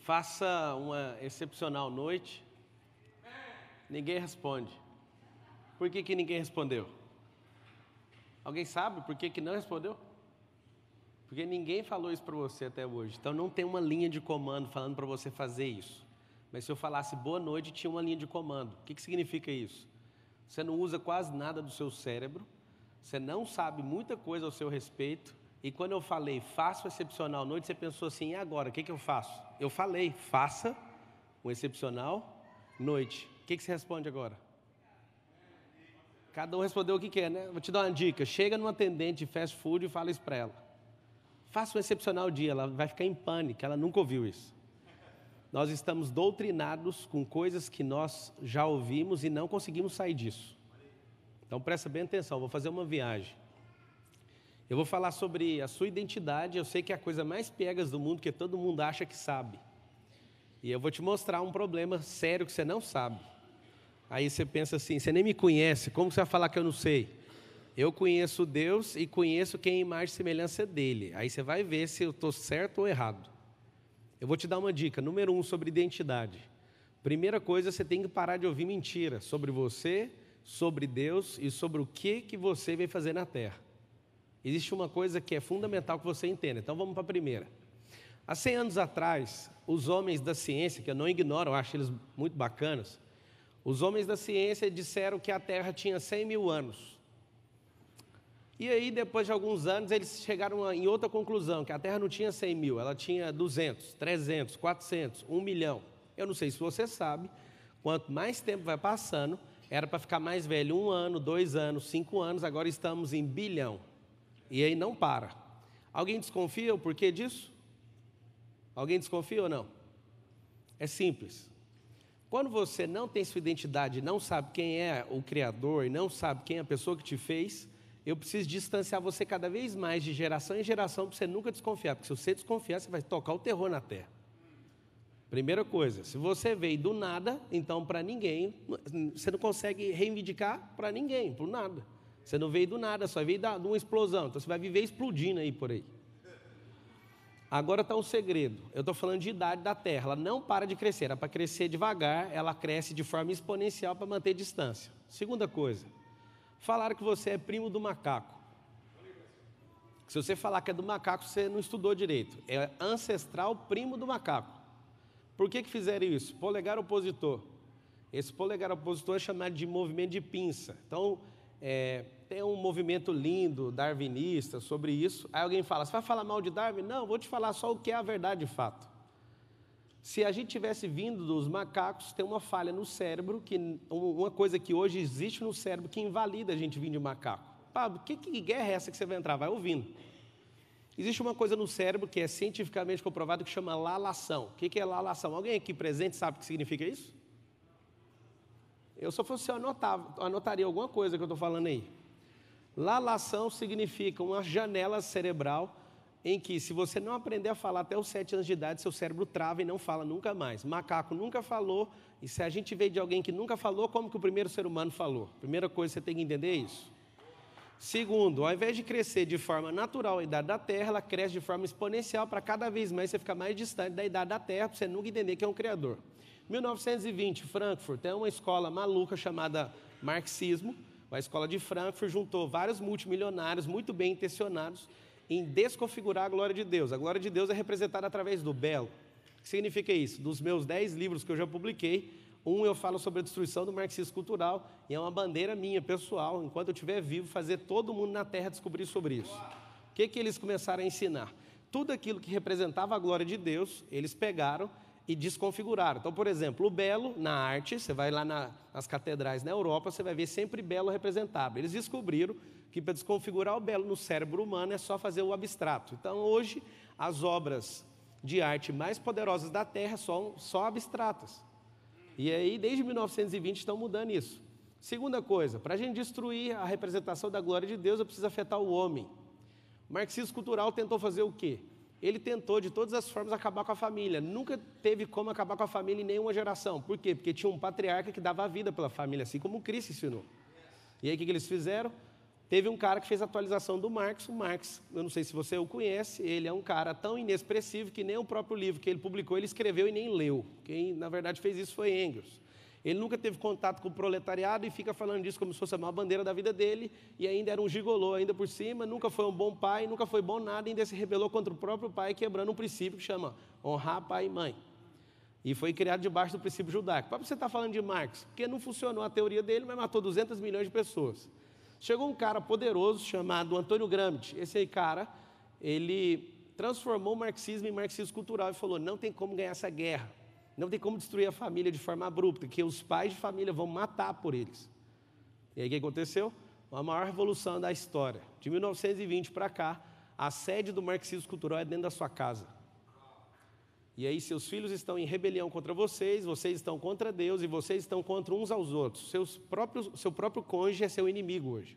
Faça uma excepcional noite. Ninguém responde. Por que ninguém respondeu? Alguém sabe por que não respondeu? Porque ninguém falou isso para você até hoje. Então não tem uma linha de comando falando para você fazer isso. Mas se eu falasse boa noite, tinha uma linha de comando. O que significa isso? Você não usa quase nada do seu cérebro. Você não sabe muita coisa ao seu respeito. E quando eu falei, faça uma excepcional noite, você pensou assim, e agora, o que eu faço? Eu falei, faça uma excepcional noite. O que você responde agora? Cada um respondeu o que quer, né? Vou te dar uma dica. Chega numa atendente de fast food e fala isso para ela. Faça um excepcional dia, ela vai ficar em pânico, ela nunca ouviu isso. Nós estamos doutrinados com coisas que nós já ouvimos e não conseguimos sair disso. Então presta bem atenção, vou fazer uma viagem. Eu vou falar sobre a sua identidade, eu sei que é a coisa mais piegas do mundo, que todo mundo acha que sabe. E eu vou te mostrar um problema sério que você não sabe. Aí você pensa assim, você nem me conhece, como você vai falar que eu não sei? Eu conheço Deus e conheço quem é imagem e semelhança dele. Aí você vai ver se eu estou certo ou errado. Eu vou te dar uma dica, número 1, sobre identidade. Primeira coisa, você tem que parar de ouvir mentira sobre você, sobre Deus e sobre o que você veio fazer na terra. Existe uma coisa que é fundamental que você entenda. Então vamos para a primeira. Há 100 anos atrás, os homens da ciência, que eu não ignoro, eu acho eles muito bacanas, os homens da ciência disseram que a Terra tinha 100 mil anos. E aí, depois de alguns anos, eles chegaram em outra conclusão, que a Terra não tinha 100 mil, ela tinha 200, 300, 400, 1 milhão. Eu não sei se você sabe, quanto mais tempo vai passando, era para ficar mais velho 1 ano, 2 anos, 5 anos, agora estamos em bilhão. E aí não para. Alguém desconfia o porquê disso? Alguém desconfia ou não? É simples. Quando você não tem sua identidade, não sabe quem é o Criador e não sabe quem é a pessoa que te fez, eu preciso distanciar você cada vez mais de geração em geração para você nunca desconfiar. Porque se você desconfiar, você vai tocar o terror na terra. Primeira coisa, se você veio do nada, então para ninguém, você não consegue reivindicar para ninguém, por nada. Você não veio do nada, só veio de uma explosão. Então você vai viver explodindo aí por aí. Agora está um segredo. Eu estou falando de idade da Terra. Ela não para de crescer. Era para crescer devagar, ela cresce de forma exponencial para manter distância. Segunda coisa. Falaram que você é primo do macaco. Se você falar que é do macaco, você não estudou direito. É ancestral primo do macaco. Por que fizeram isso? Polegar opositor. Esse polegar opositor é chamado de movimento de pinça. Então, tem um movimento lindo, darwinista, sobre isso. Aí alguém fala, você vai falar mal de Darwin? Não, vou te falar só o que é a verdade de fato. Se a gente tivesse vindo dos macacos, tem uma falha no cérebro, uma coisa que hoje existe no cérebro que invalida a gente vir de macaco. Pablo, que guerra é essa que você vai entrar? Vai ouvindo. Existe uma coisa no cérebro que é cientificamente comprovado que chama lalação. O que é lalação? Alguém aqui presente sabe o que significa isso? Eu, se eu fosse, anotaria alguma coisa que eu estou falando aí. Lalação significa uma janela cerebral em que, se você não aprender a falar até os 7 anos de idade, seu cérebro trava e não fala nunca mais. Macaco nunca falou, e se a gente veio de alguém que nunca falou, como que o primeiro ser humano falou? Primeira coisa, você tem que entender isso. Segundo, ao invés de crescer de forma natural a idade da Terra, ela cresce de forma exponencial para cada vez mais você ficar mais distante da idade da Terra, para você nunca entender que é um Criador. 1920, Frankfurt, tem uma escola maluca chamada marxismo. A escola de Frankfurt juntou vários multimilionários muito bem intencionados em desconfigurar a glória de Deus. A glória de Deus é representada através do belo. O que significa isso? Dos meus 10 livros que eu já publiquei, eu falo sobre a destruição do marxismo cultural, e é uma bandeira minha, pessoal, enquanto eu estiver vivo, fazer todo mundo na Terra descobrir sobre isso. O que eles começaram a ensinar? Tudo aquilo que representava a glória de Deus, eles pegaram e desconfiguraram. Então, por exemplo, o belo na arte, você vai lá nas catedrais na Europa, você vai ver sempre belo representado. Eles descobriram que para desconfigurar o belo no cérebro humano é só fazer o abstrato. Então, hoje, as obras de arte mais poderosas da Terra são só abstratas. E aí, desde 1920, estão mudando isso. Segunda coisa, para a gente destruir a representação da glória de Deus, eu preciso afetar o homem. O marxismo cultural tentou fazer o quê? Ele tentou, de todas as formas, acabar com a família. Nunca teve como acabar com a família em nenhuma geração. Por quê? Porque tinha um patriarca que dava a vida pela família, assim como o Cristo ensinou. E aí, o que eles fizeram? Teve um cara que fez a atualização do Marx. O Marx, eu não sei se você o conhece, ele é um cara tão inexpressivo que nem o próprio livro que ele publicou, ele escreveu e nem leu. Quem, na verdade, fez isso foi Engels. Ele nunca teve contato com o proletariado e fica falando disso como se fosse a maior bandeira da vida dele, e ainda era um gigolô ainda por cima, nunca foi um bom pai, nunca foi bom nada, ainda se rebelou contra o próprio pai, quebrando um princípio que chama honrar pai e mãe. E foi criado debaixo do princípio judaico. Para você estar falando de Marx, porque não funcionou a teoria dele, mas matou 200 milhões de pessoas. Chegou um cara poderoso chamado Antônio Gramsci. Esse aí, cara, ele transformou o marxismo em marxismo cultural e falou, não tem como ganhar essa guerra, não tem como destruir a família de forma abrupta, que os pais de família vão matar por eles. E aí o que aconteceu? A maior revolução da história. De 1920 para cá, a sede do marxismo cultural é dentro da sua casa. E aí seus filhos estão em rebelião contra vocês, vocês estão contra Deus e vocês estão contra uns aos outros. Seu próprio cônjuge é seu inimigo hoje.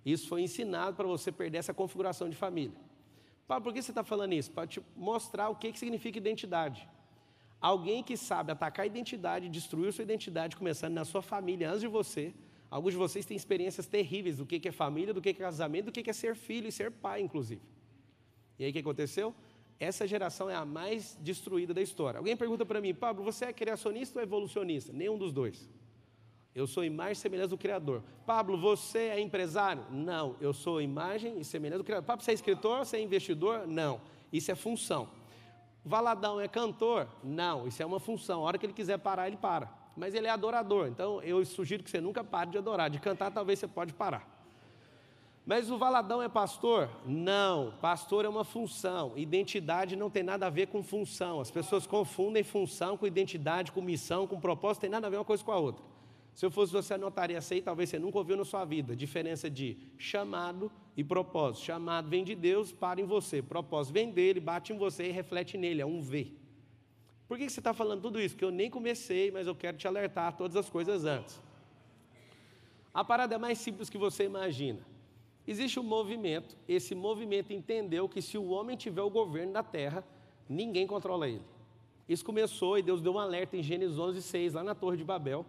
Isso foi ensinado para você perder essa configuração de família. Paulo, por que você está falando isso? Para te mostrar o que significa identidade. Alguém que sabe atacar a identidade, destruir sua identidade, começando na sua família, antes de você. Alguns de vocês têm experiências terríveis do que é família, do que é casamento, do que é ser filho e ser pai, inclusive. E aí o que aconteceu? Essa geração é a mais destruída da história. Alguém pergunta para mim, Pablo, você é criacionista ou evolucionista? Nenhum dos dois. Eu sou imagem e semelhança do Criador. Pablo, você é empresário? Não, eu sou imagem e semelhança do Criador. Pablo, você é escritor? Você é investidor? Não, isso é função. Valadão é cantor? Não, isso é uma função. A hora que ele quiser parar, ele para. Mas ele é adorador, então eu sugiro que você nunca pare de adorar. De cantar, talvez você pode parar. Mas o Valadão é pastor? Não, pastor é uma função. Identidade não tem nada a ver com função. As pessoas confundem função com identidade, com missão, com propósito, tem nada a ver uma coisa com a outra. Se eu fosse você, anotaria essa aí, talvez você nunca ouviu na sua vida. Diferença de chamado e propósito. Chamado vem de Deus, para em você. Propósito vem dele, bate em você e reflete nele, é um V. Por que você está falando tudo isso? Porque eu nem comecei, mas eu quero te alertar a todas as coisas antes. A parada é mais simples que você imagina. Existe um movimento, esse movimento entendeu que se o homem tiver o governo da terra, ninguém controla ele. Isso começou e Deus deu um alerta em Gênesis 11:6, lá na Torre de Babel.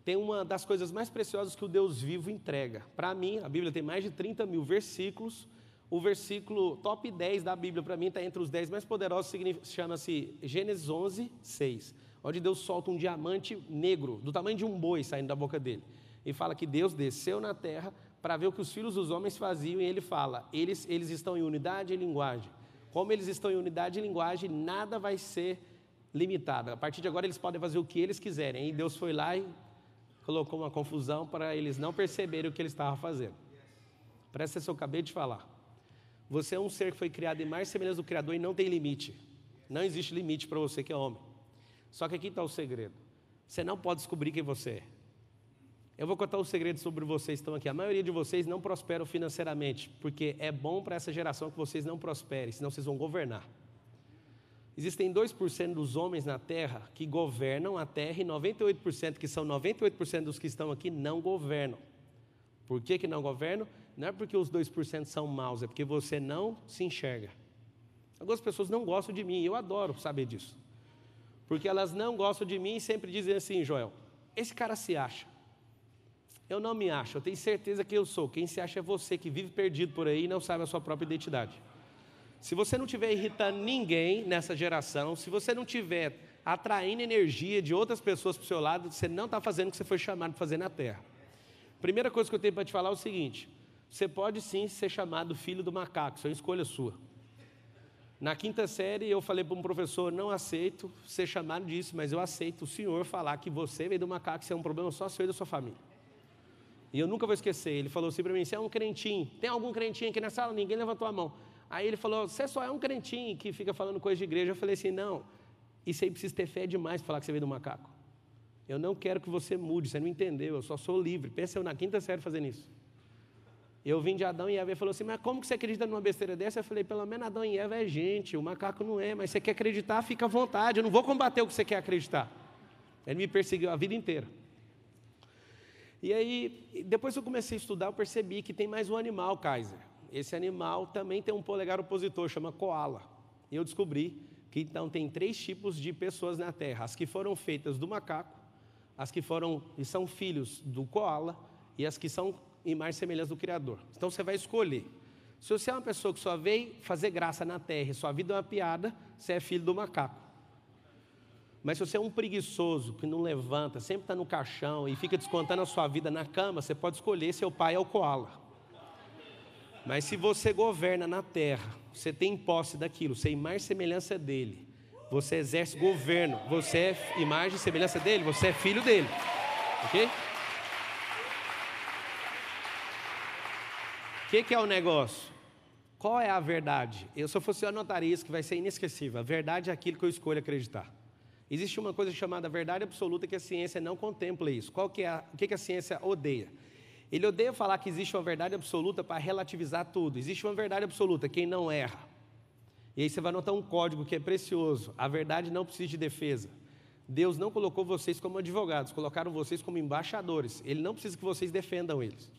Tem uma das coisas mais preciosas que o Deus vivo entrega. Para mim, a Bíblia tem mais de 30 mil versículos. O versículo top 10 da Bíblia, para mim, está entre os 10 mais poderosos, chama-se Gênesis 11:6, onde Deus solta um diamante negro, do tamanho de um boi saindo da boca dele. E fala que Deus desceu na terra para ver o que os filhos dos homens faziam, e ele fala, eles estão em unidade e linguagem. Como eles estão em unidade e linguagem, nada vai ser limitado. A partir de agora eles podem fazer o que eles quiserem. E Deus foi lá e colocou uma confusão para eles não perceberem o que eles estavam fazendo. Presta atenção, eu acabei de falar. Você é um ser que foi criado em imagem e semelhança do Criador e não tem limite. Não existe limite para você que é homem. Só que aqui está o segredo. Você não pode descobrir quem você é. Eu vou contar um segredo sobre vocês que estão aqui. A maioria de vocês não prosperam financeiramente, porque é bom para essa geração que vocês não prosperem, senão vocês vão governar. Existem 2% dos homens na Terra que governam a Terra e 98%, que são 98% dos que estão aqui, não governam. Por que não governam? Não é porque os 2% são maus, é porque você não se enxerga. Algumas pessoas não gostam de mim, e eu adoro saber disso. Porque elas não gostam de mim e sempre dizem assim, Joel, esse cara se acha. Eu não me acho, eu tenho certeza que eu sou. Quem se acha é você que vive perdido por aí e não sabe a sua própria identidade. Se você não estiver irritando ninguém nessa geração, se você não estiver atraindo energia de outras pessoas para o seu lado, você não está fazendo o que você foi chamado para fazer na Terra. Primeira coisa que eu tenho para te falar é o seguinte, você pode sim ser chamado filho do macaco, isso é uma escolha sua. Na 5ª série eu falei para um professor, não aceito ser chamado disso, mas eu aceito o senhor falar que você veio do macaco, isso é um problema só seu e da sua família. E eu nunca vou esquecer, ele falou assim para mim, você é um crentinho, tem algum crentinho aqui na sala? Ninguém levantou a mão. Aí ele falou, você só é um crentinho que fica falando coisa de igreja. Eu falei assim, não, isso aí precisa ter fé demais para falar que você veio do macaco. Eu não quero que você mude, você não entendeu, eu só sou livre. Pensa eu na 5ª série fazendo isso. Eu vim de Adão e Eva e falou assim, mas como que você acredita numa besteira dessa? Eu falei, pelo menos Adão e Eva é gente, o macaco não é, mas você quer acreditar, fica à vontade, eu não vou combater o que você quer acreditar. Ele me perseguiu a vida inteira. E aí, depois que eu comecei a estudar, eu percebi que tem mais um animal, Kaiser. Esse animal também tem um polegar opositor, chama koala. E eu descobri que então tem 3 tipos de pessoas na Terra. As que foram feitas do macaco, as que foram e são filhos do koala, e as que são imagem e semelhança do Criador. Então você vai escolher. Se você é uma pessoa que só veio fazer graça na terra e sua vida é uma piada, você é filho do macaco. Mas se você é um preguiçoso, que não levanta, sempre está no caixão e fica descontando a sua vida na cama, você pode escolher seu pai é o koala. Mas se você governa na terra, você tem posse daquilo, você é imagem e semelhança dele, você exerce governo, você é imagem e semelhança dele, você é filho dele. Ok? O que é o negócio? Qual é a verdade? Se eu fosse, eu anotaria isso que vai ser inesquecível. A verdade é aquilo que eu escolho acreditar. Existe uma coisa chamada verdade absoluta que a ciência não contempla isso. O que a ciência odeia? Ele odeia falar que existe uma verdade absoluta para relativizar tudo. Existe uma verdade absoluta, quem não erra. E aí você vai notar um código que é precioso. A verdade não precisa de defesa. Deus não colocou vocês como advogados, colocaram vocês como embaixadores. Ele não precisa que vocês defendam eles.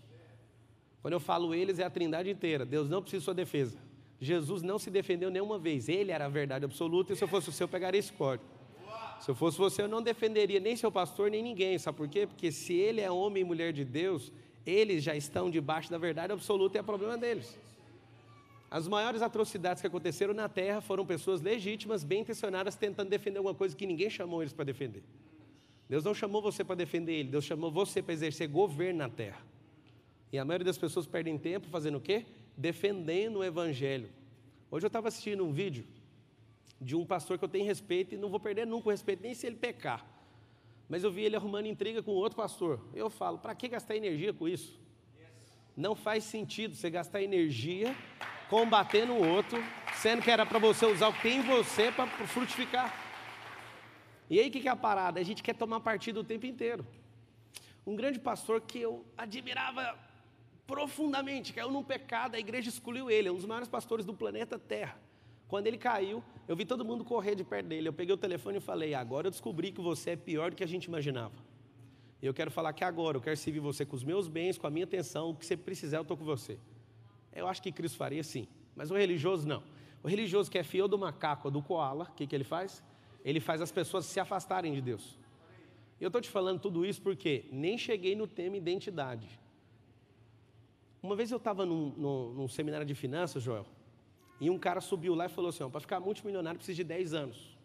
Quando eu falo eles, é a trindade inteira. Deus não precisa de sua defesa. Jesus não se defendeu nenhuma vez. Ele era a verdade absoluta e se eu fosse o seu, eu pegaria esse código. Se eu fosse você, eu não defenderia nem seu pastor, nem ninguém. Sabe por quê? Porque se ele é homem e mulher de Deus, eles já estão debaixo da verdade absoluta e é problema deles. As maiores atrocidades que aconteceram na terra foram pessoas legítimas, bem intencionadas, tentando defender alguma coisa que ninguém chamou eles para defender. Deus não chamou você para defender ele, Deus chamou você para exercer governo na terra. E a maioria das pessoas perdem tempo fazendo o quê? Defendendo o evangelho. Hoje eu estava assistindo um vídeo de um pastor que eu tenho respeito e não vou perder nunca o respeito, nem se ele pecar. Mas eu vi ele arrumando intriga com outro pastor. Eu falo, para que gastar energia com isso? Não faz sentido você gastar energia combatendo o outro, sendo que era para você usar o que tem em você para frutificar. E aí o que é a parada? A gente quer tomar partido o tempo inteiro. Um grande pastor que eu admirava profundamente, caiu num pecado, a igreja excluiu ele, é um dos maiores pastores do planeta Terra. Quando ele caiu, eu vi todo mundo correr de perto dele, eu peguei o telefone e falei, agora eu descobri que você é pior do que a gente imaginava. E eu quero falar que agora, eu quero servir você com os meus bens, com a minha atenção, o que você precisar eu estou com você. Eu acho que Cristo faria sim, mas o religioso não. O religioso que é fiel do macaco ou do koala, o que ele faz? Ele faz as pessoas se afastarem de Deus. E eu estou te falando tudo isso porque nem cheguei no tema identidade. Uma vez eu estava num seminário de finanças, Joel, e um cara subiu lá e falou assim, para ficar multimilionário precisa de 10 anos.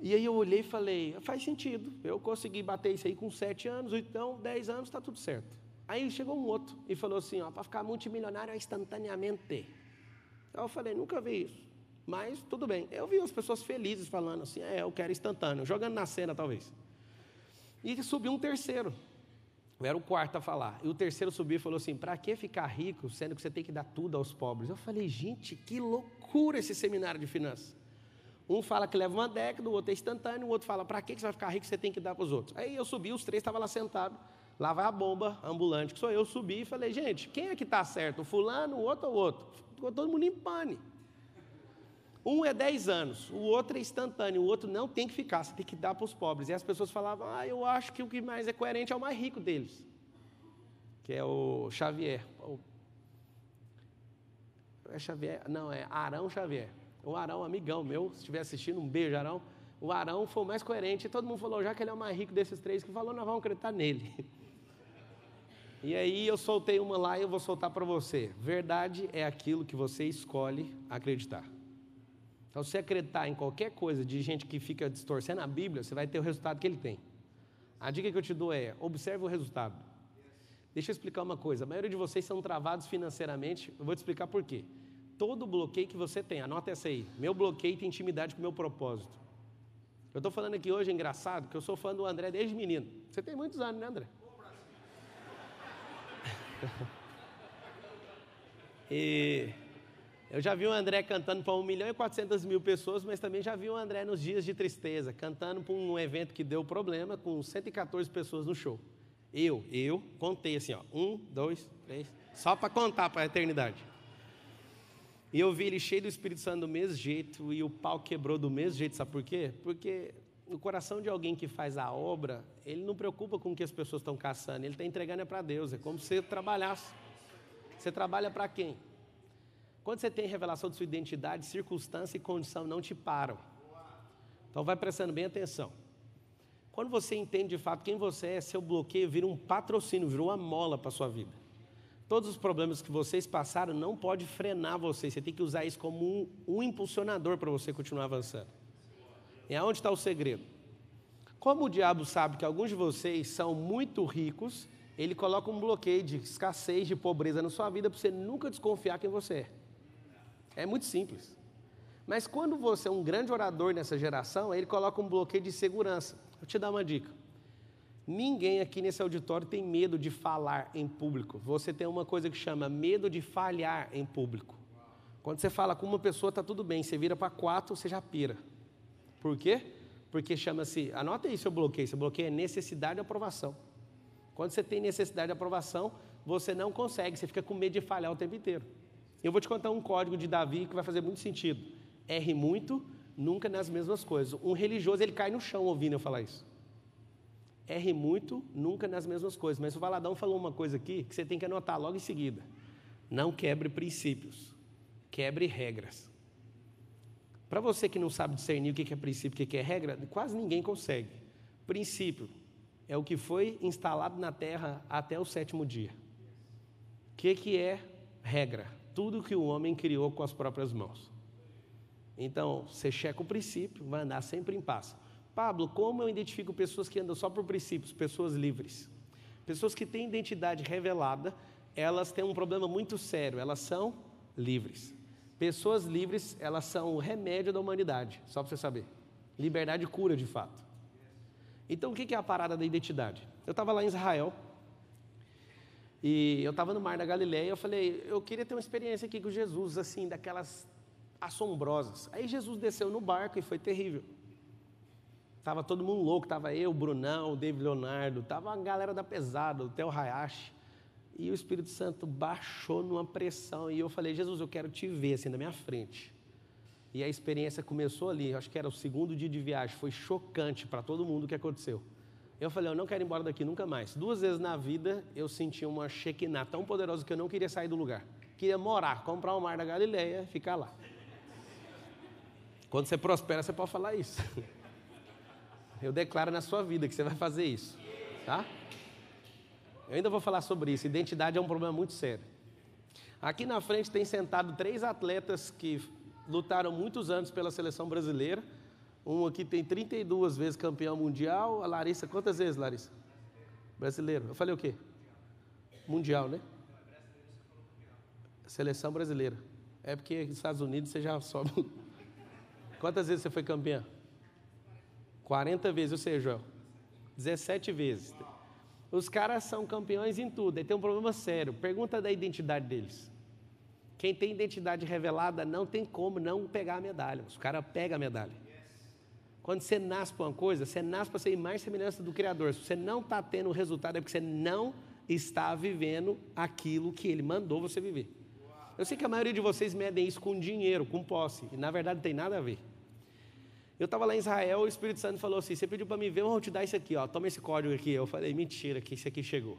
E aí eu olhei e falei, faz sentido, eu consegui bater isso aí com 7 anos, então 10 anos está tudo certo. Aí chegou um outro e falou assim, para ficar multimilionário é instantaneamente. Eu falei, nunca vi isso, mas tudo bem. Eu vi as pessoas felizes falando assim, eu quero instantâneo, jogando na cena talvez. E subiu um terceiro. Eu era o quarto a falar. E o terceiro subiu e falou assim, para que ficar rico, sendo que você tem que dar tudo aos pobres? Eu falei, gente, que loucura esse seminário de finanças. Um fala que leva uma década, o outro é instantâneo, o outro fala, para que você vai ficar rico, você tem que dar para os outros? Aí eu subi, os três estavam lá sentados, lá vai a bomba ambulante, que sou eu, subi e falei, gente, quem é que está certo? O fulano, o outro ou o outro? Ficou todo mundo em pane. Um é 10 anos, o outro é instantâneo, o outro não tem que ficar, você tem que dar para os pobres. E as pessoas falavam, eu acho que o que mais é coerente é o mais rico deles, que é o Xavier. É Xavier? Não, é Arão Xavier. O Arão, amigão meu, se estiver assistindo, um beijo, Arão. O Arão foi o mais coerente, e todo mundo falou, já que ele é o mais rico desses três, que falou, nós vamos acreditar nele. E aí eu soltei uma lá e eu vou soltar para você. Verdade é aquilo que você escolhe acreditar. Então, se você acreditar em qualquer coisa de gente que fica distorcendo a Bíblia, você vai ter o resultado que ele tem. A dica que eu te dou é, observe o resultado. Deixa eu explicar uma coisa, a maioria de vocês são travados financeiramente, eu vou te explicar por quê. Todo bloqueio que você tem, anota essa aí, meu bloqueio tem intimidade com o meu propósito. Eu estou falando aqui hoje, é engraçado, que eu sou fã do André desde menino. Você tem muitos anos, né, André? E eu já vi o André cantando para 1.400.000 pessoas, mas também já vi o André nos dias de tristeza, cantando para um evento que deu problema, com 114 pessoas no show. Eu contei assim, 1, 2, 3, só para contar para a eternidade. E eu vi ele cheio do Espírito Santo do mesmo jeito, e o pau quebrou do mesmo jeito, sabe por quê? Porque no coração de alguém que faz a obra, ele não preocupa com o que as pessoas estão caçando, ele está entregando para Deus, é como se você trabalhasse. Você trabalha para quem? Quando você tem revelação de sua identidade, circunstância e condição não te param. Então vai prestando bem atenção. Quando você entende de fato quem você é, seu bloqueio vira um patrocínio, vira uma mola para a sua vida. Todos os problemas que vocês passaram não pode frenar você. Você tem que usar isso como um impulsionador para você continuar avançando. E aonde está o segredo? Como o diabo sabe que alguns de vocês são muito ricos, ele coloca um bloqueio de escassez, de pobreza na sua vida para você nunca desconfiar quem você é. É muito simples. Mas quando você é um grande orador nessa geração, ele coloca um bloqueio de segurança. Vou te dar uma dica. Ninguém aqui nesse auditório tem medo de falar em público. Você tem uma coisa que chama medo de falhar em público. Quando você fala com uma pessoa, está tudo bem. Você vira para 4, você já pira. Por quê? Porque chama-se, anota aí seu bloqueio. Seu bloqueio é necessidade de aprovação. Quando você tem necessidade de aprovação, você não consegue. Você fica com medo de falhar o tempo inteiro. Eu vou te contar um código de Davi que vai fazer muito sentido. Erre muito, nunca nas mesmas coisas. Um religioso, ele cai no chão ouvindo eu falar isso. Erre muito, nunca nas mesmas coisas. Mas o Valadão falou uma coisa aqui que você tem que anotar logo em seguida. Não quebre princípios, quebre regras. Para você que não sabe discernir o que é princípio e o que é regra, quase ninguém consegue. Princípio é o que foi instalado na terra até o 7º dia. O que é regra? Tudo que o homem criou com as próprias mãos. Então, você checa o princípio, vai andar sempre em paz. Pablo, como eu identifico pessoas que andam só por princípios? Pessoas livres. Pessoas que têm identidade revelada, elas têm um problema muito sério, elas são livres. Pessoas livres, elas são o remédio da humanidade, só para você saber. Liberdade cura, de fato. Então, o que é a parada da identidade? Eu estava lá em Israel, e eu estava no Mar da Galileia, eu falei, eu queria ter uma experiência aqui com Jesus, assim, daquelas assombrosas. Aí Jesus desceu no barco e foi terrível. Estava todo mundo louco, estava eu, o Brunão, o David Leonardo, estava a galera da pesada, o Theo Hayashi. E o Espírito Santo baixou numa pressão. E eu falei, Jesus, eu quero te ver assim na minha frente. E a experiência começou ali, acho que era o 2º dia de viagem. Foi chocante para todo mundo o que aconteceu. Eu falei, eu não quero ir embora daqui nunca mais. 2 vezes na vida eu senti uma Shekinah tão poderosa que eu não queria sair do lugar. Queria morar, comprar o Mar da Galileia e ficar lá. Quando você prospera, você pode falar isso. Eu declaro na sua vida que você vai fazer isso, tá? Eu ainda vou falar sobre isso. Identidade é um problema muito sério. Aqui na frente tem sentado 3 atletas que lutaram muitos anos pela seleção brasileira. Um aqui tem 32 vezes campeão mundial. A Larissa, quantas vezes, Larissa? Brasileiro. Eu falei o quê? Mundial, né? Seleção brasileira. É porque nos Estados Unidos você já sobe. Quantas vezes você foi campeã? 40 vezes, ou seja, Joel, 17 vezes. Os caras são campeões em tudo, aí tem um problema sério. Pergunta da identidade deles. Quem tem identidade revelada não tem como não pegar a medalha. Os caras pegam a medalha. Quando você nasce para uma coisa, você nasce para ser mais semelhança do Criador. Se você não está tendo o resultado, é porque você não está vivendo aquilo que Ele mandou você viver. Eu sei que a maioria de vocês medem isso com dinheiro, com posse, e na verdade não tem nada a ver. Eu estava lá em Israel, o Espírito Santo falou assim, você pediu para me ver, eu vou te dar isso aqui, ó, toma esse código aqui. Eu falei, mentira, que esse aqui chegou.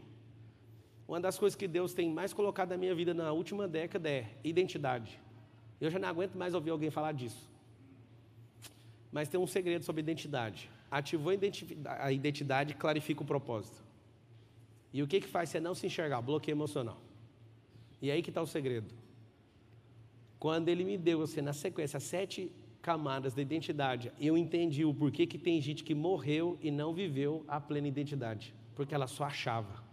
Uma das coisas que Deus tem mais colocado na minha vida na última década é identidade. Eu já não aguento mais ouvir alguém falar disso. Mas tem um segredo sobre identidade. Ativou a identidade, clarifica o propósito. E o que faz você não se enxergar? Bloqueio emocional. E aí que está o segredo. Quando Ele me deu, assim, na sequência, 7 camadas da identidade, eu entendi o porquê que tem gente que morreu e não viveu a plena identidade, porque ela só achava.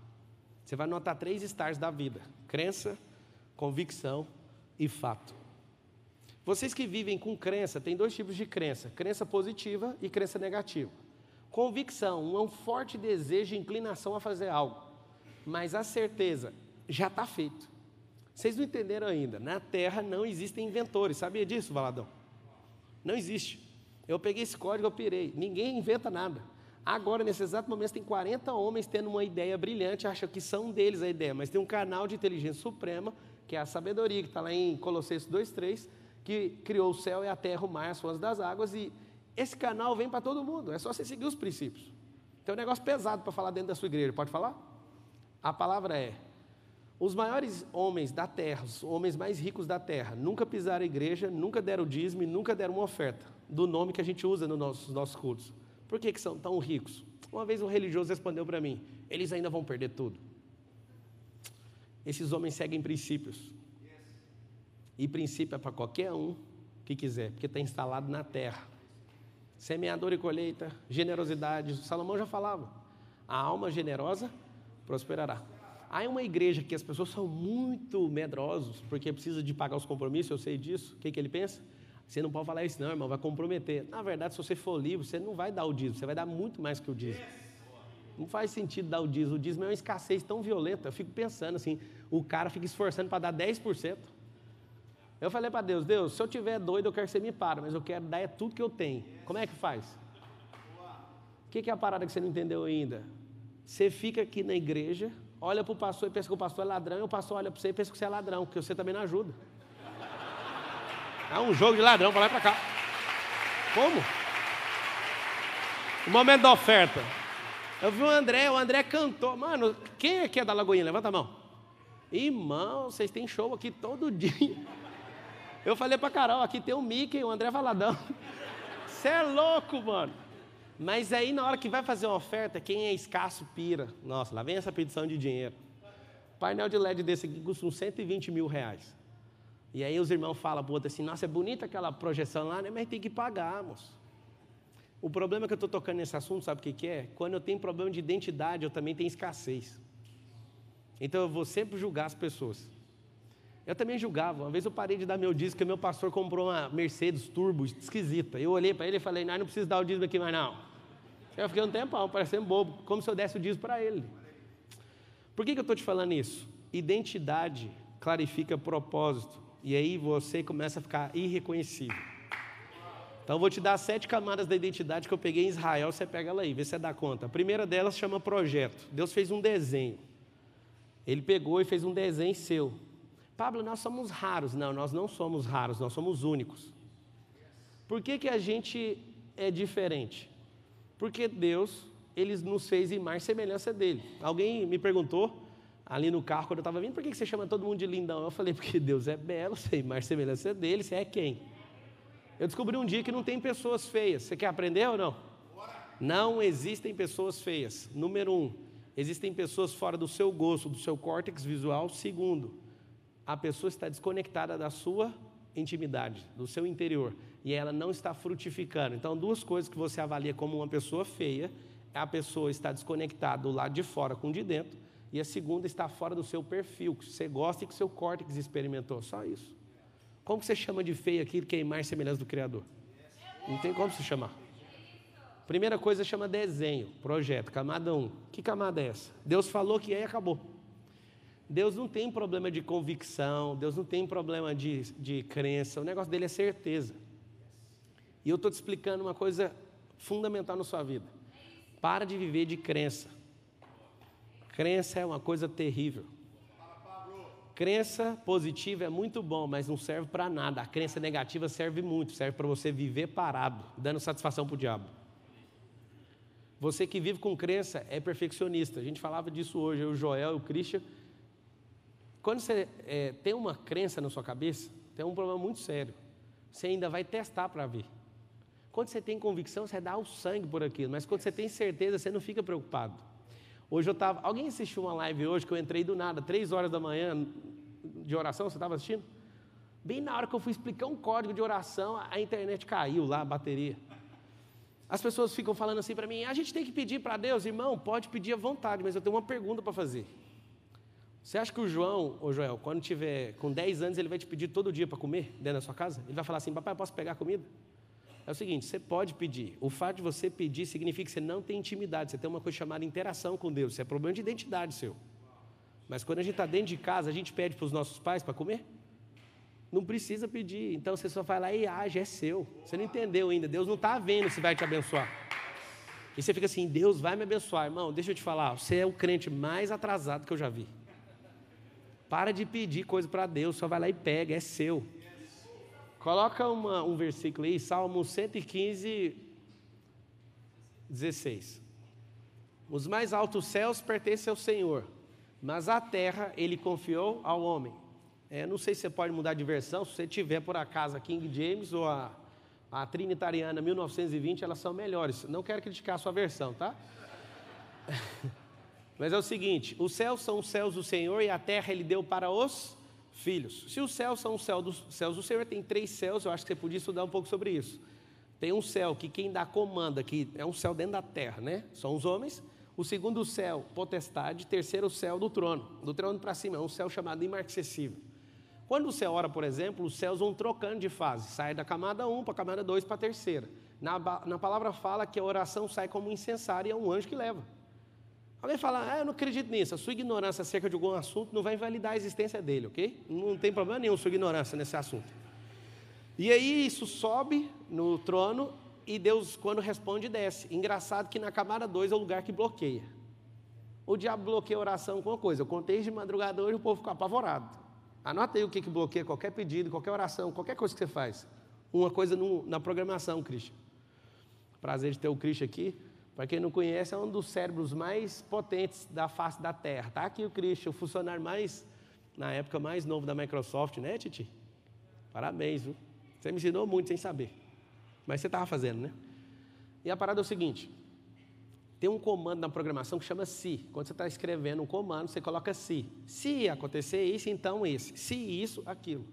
Você vai notar 3 stars da vida: crença, convicção e fato. Vocês que vivem com crença, tem 2 tipos de crença: crença positiva e crença negativa. Convicção é um forte desejo e inclinação a fazer algo, mas a certeza já está feito. Vocês não entenderam ainda, na Terra não existem inventores, sabia disso, Valadão? Não existe. Eu peguei esse código, eu pirei. Ninguém inventa nada. Agora, nesse exato momento, tem 40 homens tendo uma ideia brilhante, acham que são deles a ideia, mas tem um canal de inteligência suprema, que é a sabedoria, que está lá em Colossenses 2:3, que criou o céu e a terra, o mar, as fontes das águas, e esse canal vem para todo mundo, é só você seguir os princípios. Tem um negócio pesado para falar dentro da sua igreja, pode falar? A palavra é: os maiores homens da terra, os homens mais ricos da terra, nunca pisaram a igreja, nunca deram dízimo, nunca deram uma oferta do nome que a gente usa nos nossos cultos. Por que são tão ricos? Uma vez um religioso respondeu para mim, eles ainda vão perder tudo. Esses homens seguem princípios. E princípio é para qualquer um que quiser, porque está instalado na terra. Semeador e colheita, generosidade. Salomão já falava, a alma generosa prosperará. Há uma igreja que as pessoas são muito medrosos, porque precisa de pagar os compromissos, eu sei disso. O que ele pensa? Você não pode falar isso não, irmão, vai comprometer. Na verdade, se você for livre, você não vai dar o dízimo, você vai dar muito mais que o dízimo. Não faz sentido dar o dízimo é uma escassez tão violenta. Eu fico pensando assim, o cara fica esforçando para dar 10%. Eu falei para Deus, Deus, se eu tiver doido, eu quero que você me pare, mas eu quero dar tudo que eu tenho. Como é que faz? O que é a parada que você não entendeu ainda? Você fica aqui na igreja, olha para o pastor e pensa que o pastor é ladrão, e o pastor olha para você e pensa que você é ladrão, porque você também não ajuda. É um jogo de ladrão para lá e para cá. Como? O momento da oferta. Eu vi o André cantou. Mano, quem aqui é da Lagoinha? Levanta a mão. Irmão, vocês têm show aqui todo dia. Eu falei pra Carol, aqui tem o Mickey e o André Valadão. Você é louco, mano. Mas aí na hora que vai fazer uma oferta, quem é escasso pira. Nossa, lá vem essa pedição de dinheiro. Painel de LED desse aqui custa uns 120 mil reais. E aí os irmãos falam pro outro assim, nossa, é bonita aquela projeção lá, né? Mas tem que pagar, moço. O problema que eu estou tocando nesse assunto, sabe o que é? Quando eu tenho problema de identidade, eu também tenho escassez. Então eu vou sempre julgar as pessoas. Eu também julgava. Uma vez eu parei de dar meu dízimo, porque meu pastor comprou uma Mercedes Turbo esquisita. Eu olhei para ele e falei, não precisa dar o dízimo aqui mais não. Eu fiquei um tempão, parecendo bobo, como se eu desse o dízimo para ele. Por que eu estou te falando isso? Identidade clarifica propósito. E aí você começa a ficar irreconhecível. Então eu vou te dar 7 camadas da identidade que eu peguei em Israel, você pega ela aí, vê se você dá conta. A primeira delas chama projeto. Deus fez um desenho. Ele pegou e fez um desenho seu. Pablo, nós somos raros. Não, nós não somos raros, nós somos únicos. Por que a gente é diferente? Porque Deus, Ele nos fez imagem e semelhança dEle. Alguém me perguntou, ali no carro, quando eu estava vindo, por que você chama todo mundo de lindão? Eu falei, porque Deus é belo, você é imagem e semelhança dEle, você é quem? Eu descobri um dia que não tem pessoas feias. Você quer aprender ou não? Não existem pessoas feias. Número 1, existem pessoas fora do seu gosto, do seu córtex visual. Segundo, a pessoa está desconectada da sua intimidade, do seu interior, e ela não está frutificando. Então, 2 coisas que você avalia como uma pessoa feia, a pessoa está desconectada do lado de fora com o de dentro, e a segunda está fora do seu perfil, que você gosta e que o seu córtex experimentou. Só isso. Como que você chama de feio aquilo que é imagem e semelhança do Criador? Não tem como se chamar. Primeira coisa chama desenho, projeto, camada 1. Que camada é essa? Deus falou que é e acabou. Deus não tem problema de convicção, Deus não tem problema de crença, o negócio dele é certeza. E eu estou te explicando uma coisa fundamental na sua vida. Para de viver de crença. Crença é uma coisa terrível. Crença positiva é muito bom, mas não serve para nada. A crença negativa serve muito, serve para você viver parado, dando satisfação para o diabo. Você que vive com crença é perfeccionista. A gente falava disso hoje, eu, o Joel e o Christian. Quando você tem uma crença na sua cabeça, tem um problema muito sério. Você ainda vai testar para ver. Quando você tem convicção, você dá o sangue por aquilo. Mas quando você tem certeza, você não fica preocupado. Hoje eu estava... Alguém assistiu uma live hoje que eu entrei do nada, 3 horas da manhã de oração? Você estava assistindo? Bem na hora que eu fui explicar um código de oração, a internet caiu lá, a bateria. As pessoas ficam falando assim para mim, a gente tem que pedir para Deus. Irmão, pode pedir à vontade, mas eu tenho uma pergunta para fazer. Você acha que o João, ou Joel, quando tiver com 10 anos, ele vai te pedir todo dia para comer dentro da sua casa? Ele vai falar assim, papai, posso pegar comida? É o seguinte, você pode pedir. O fato de você pedir significa que você não tem intimidade, você tem uma coisa chamada interação com Deus. Isso é problema de identidade seu. Mas quando a gente está dentro de casa, a gente pede para os nossos pais para comer? Não precisa pedir. Então você só vai lá e age, é seu. Você não entendeu ainda, Deus não está vendo se vai te abençoar. E você fica assim, Deus vai me abençoar. Irmão, deixa eu te falar, você é o crente mais atrasado que eu já vi. Para de pedir coisa para Deus, só vai lá e pega, é seu. Coloca um versículo aí, Salmo 115, 16. Os mais altos céus pertencem ao Senhor, mas a terra Ele confiou ao homem. Não sei se você pode mudar de versão, se você tiver por acaso a King James ou a Trinitariana 1920, elas são melhores. Não quero criticar a sua versão, tá? Mas é o seguinte, os céus são os céus do Senhor e a terra Ele deu para os filhos. Se os céus são os céus do Senhor, tem 3 céus, eu acho que você podia estudar um pouco sobre isso. Tem um céu que quem dá comanda, que é um céu dentro da terra, né? São os homens. O segundo céu, potestade. Terceiro céu do trono para cima, é um céu chamado imarcessível. Quando você ora, por exemplo, os céus vão trocando de fase. Sai da camada 1 para a camada 2 para a terceira. Na palavra fala que a oração sai como um incensário e é um anjo que leva. Alguém fala, eu não acredito nisso. A sua ignorância acerca de algum assunto não vai invalidar a existência dele, ok? Não tem problema nenhum sua ignorância nesse assunto. E aí isso sobe no trono e Deus, quando responde, desce. Engraçado que na camada 2 é o lugar que bloqueia. O diabo bloqueia a oração com uma coisa. Eu contei de madrugada hoje e o povo ficou apavorado. Anota aí o que bloqueia qualquer pedido, qualquer oração, qualquer coisa que você faz. Uma coisa na programação, Christian. Prazer de ter o Christian aqui. Para quem não conhece, é um dos cérebros mais potentes da face da Terra. Está aqui o Christian, o funcionário na época, mais novo da Microsoft, né, Titi? Parabéns, viu? Você me ensinou muito sem saber. Mas você estava fazendo, né? E a parada é o seguinte. Tem um comando na programação que chama se. Quando você está escrevendo um comando, você coloca se. Se acontecer isso, então esse. Se isso, aquilo.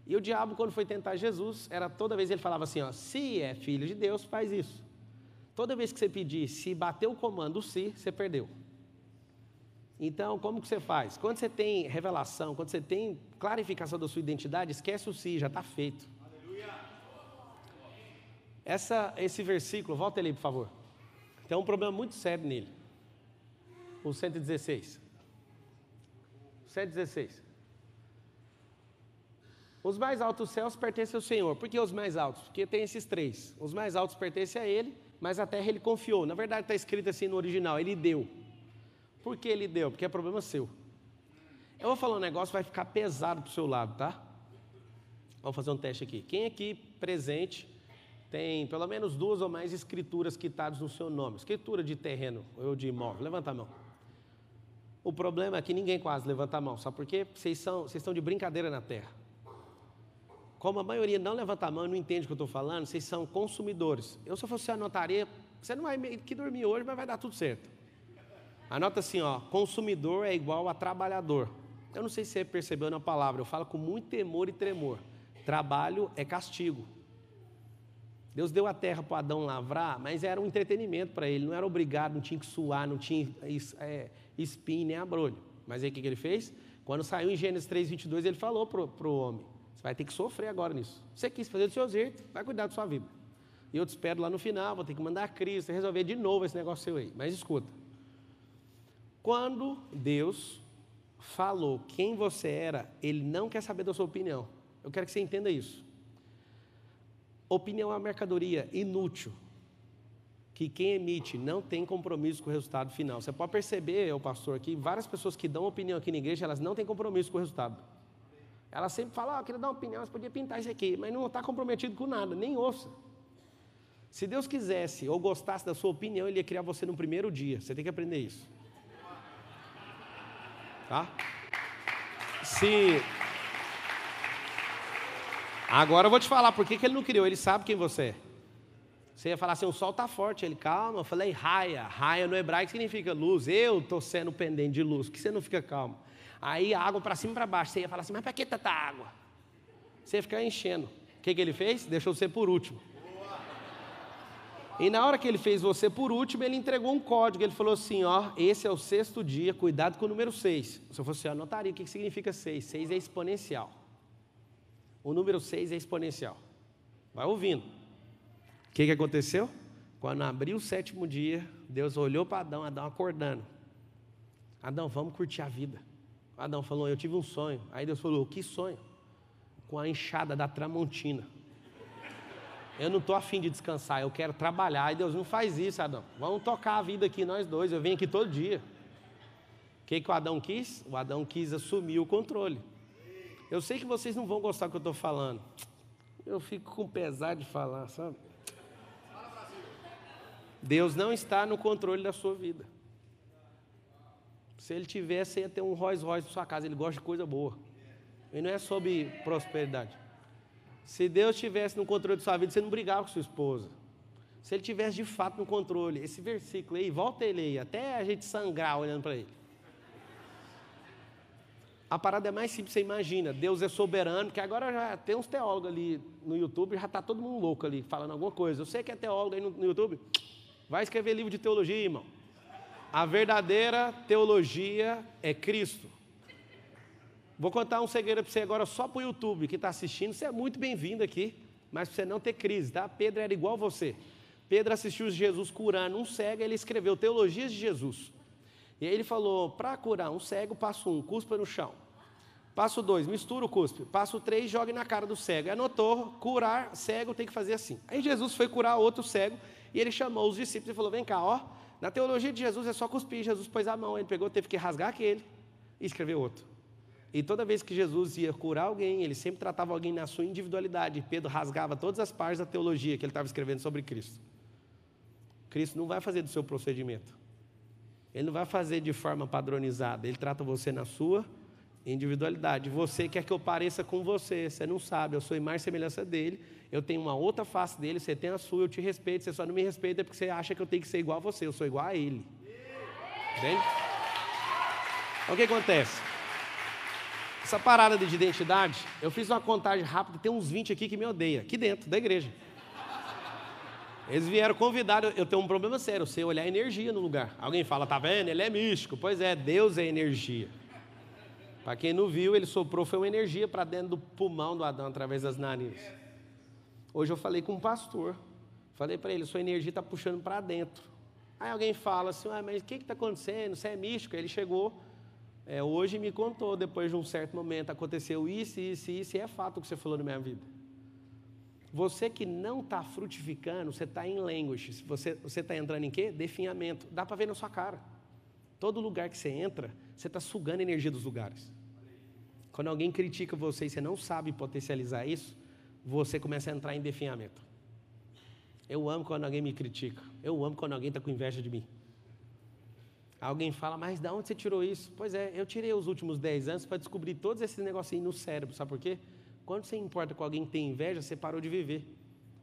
E o diabo, quando foi tentar Jesus, toda vez ele falava assim, se é filho de Deus, faz isso. Toda vez que você pedir, se bater o comando se, você perdeu. Então, como que você faz? Quando você tem revelação, quando você tem clarificação da sua identidade, esquece o se, já está feito. Aleluia. Esse versículo, volta ali, por favor. Tem um problema muito sério nele. O 116. 116. Os mais altos céus pertencem ao Senhor. Por que os mais altos? Porque tem esses 3. Os mais altos pertencem a Ele, mas a terra Ele confiou. Na verdade está escrito assim no original, Ele deu. Por que Ele deu? Porque é problema seu. Eu vou falar um negócio, vai ficar pesado para o seu lado, tá? Vamos fazer um teste aqui. Quem aqui presente tem pelo menos 2 ou mais escrituras quitadas no seu nome? Escritura de terreno ou de imóvel. Levanta a mão. O problema é que ninguém quase levanta a mão. Sabe por quê? Vocês estão de brincadeira na terra. Como a maioria não levanta a mão e não entende o que eu estou falando, vocês são consumidores. Se eu fosse anotaria, você não vai meio que dormir hoje, mas vai dar tudo certo. Anota assim, consumidor é igual a trabalhador. Eu não sei se você percebeu na palavra, eu falo com muito temor e tremor. Trabalho é castigo. Deus deu a terra para Adão lavrar, mas era um entretenimento para ele, não era obrigado, não tinha que suar, não tinha espinho nem abrolho. Mas aí o que ele fez? Quando saiu em Gênesis 3:22, ele falou para o homem, você vai ter que sofrer agora nisso. Você quis fazer do seu jeito, vai cuidar da sua vida. E eu te espero lá no final, vou ter que mandar a Cristo, resolver de novo esse negócio seu aí. Mas escuta, quando Deus falou quem você era, Ele não quer saber da sua opinião. Eu quero que você entenda isso. Opinião é uma mercadoria inútil, que quem emite não tem compromisso com o resultado final. Você pode perceber, o pastor aqui, várias pessoas que dão opinião aqui na igreja, elas não têm compromisso com o resultado. Elas sempre falam, eu queria dar uma opinião, você podia pintar isso aqui, mas não está comprometido com nada, nem ouça. Se Deus quisesse ou gostasse da sua opinião, Ele ia criar você no primeiro dia. Você tem que aprender isso. Tá? Agora eu vou te falar por que Ele não criou, Ele sabe quem você é. Você ia falar assim, o sol está forte. Ele, calma, eu falei raia. Raia no hebraico significa luz. Eu estou sendo pendente de luz, por que você não fica calmo? Aí a água para cima e para baixo, você ia falar assim, mas para que tanta água? Você ia ficar enchendo. O que Ele fez? Deixou você por último. E na hora que Ele fez você por último, Ele entregou um código. Ele falou assim, esse é o 6º dia, cuidado com o número 6. Se eu fosse, anotaria o que significa 6. 6 é exponencial. O número 6 é exponencial. Vai ouvindo. O que aconteceu? Quando abriu o 7º dia, Deus olhou para Adão acordando. Adão, vamos curtir a vida. Adão falou, eu tive um sonho. Aí Deus falou, que sonho? Com a enxada da Tramontina. Eu não estou afim de descansar, eu quero trabalhar. E Deus, não faz isso, Adão. Vamos tocar a vida aqui, nós dois. Eu venho aqui todo dia. O que o Adão quis? O Adão quis assumir o controle. Eu sei que vocês não vão gostar do que eu estou falando. Eu fico com pesar de falar, sabe? Deus não está no controle da sua vida. Se Ele tivesse, você ia ter um Rolls Royce na sua casa. Ele gosta de coisa boa. E não é sobre prosperidade. Se Deus estivesse no controle da sua vida, você não brigava com sua esposa. Se ele tivesse de fato no controle, esse versículo aí, volta ele aí, até a gente sangrar olhando para ele. A parada é mais simples, você imagina, Deus é soberano, que agora já tem uns teólogos ali no YouTube, já está todo mundo louco ali, falando alguma coisa. Eu sei que é teólogo aí no YouTube, vai escrever livro de teologia, irmão. A verdadeira teologia é Cristo. Vou contar um segredo para você agora só para o YouTube, que está assistindo, você é muito bem-vindo aqui, mas para você não ter crise, tá? Pedro era igual você. Pedro assistiu Jesus curando um cego, ele escreveu Teologias de Jesus. E aí ele falou, para curar um cego, passo 1, cuspa no chão. Passo 2, mistura o cuspe. Passo 3, jogue na cara do cego. Anotou, curar cego tem que fazer assim. Aí Jesus foi curar outro cego, e ele chamou os discípulos e falou, vem cá, ó, na teologia de Jesus é só cuspir. Jesus pôs a mão, ele pegou, teve que rasgar aquele e escreveu outro. E toda vez que Jesus ia curar alguém, ele sempre tratava alguém na sua individualidade. Pedro rasgava todas as partes da teologia que ele estava escrevendo sobre Cristo. Cristo não vai fazer do seu procedimento. Ele não vai fazer de forma padronizada, ele trata você na sua individualidade. Você quer que eu pareça com você, você não sabe, eu sou imagem e semelhança dele, eu tenho uma outra face dele, você tem a sua, eu te respeito, você só não me respeita porque você acha que eu tenho que ser igual a você, eu sou igual a ele. Entende? Então, o que acontece? Essa parada de identidade, eu fiz uma contagem rápida, tem uns 20 aqui que me odeiam, aqui dentro da igreja. Eles vieram convidados, eu tenho um problema sério, você olhar energia no lugar. Alguém fala, tá vendo? Ele é místico. Pois é, Deus é energia. Para quem não viu, ele soprou, foi uma energia para dentro do pulmão do Adão, através das narinas. Hoje eu falei com um pastor, falei para ele, sua energia está puxando para dentro. Aí alguém fala assim, mas o que está acontecendo? Você é místico? Ele chegou, hoje me contou, depois de um certo momento, aconteceu isso, e é fato o que você falou na minha vida. Você que não está frutificando, você está em language. Você está entrando em quê? Definhamento. Dá para ver na sua cara. Todo lugar que você entra, você está sugando a energia dos lugares. Quando alguém critica você e você não sabe potencializar isso, você começa a entrar em definhamento. Eu amo quando alguém me critica. Eu amo quando alguém está com inveja de mim. Alguém fala, mas de onde você tirou isso? Pois é, eu tirei os últimos 10 anos para descobrir todos esses negocinhos no cérebro. Sabe por quê? Quando você importa com alguém que tem inveja, você parou de viver.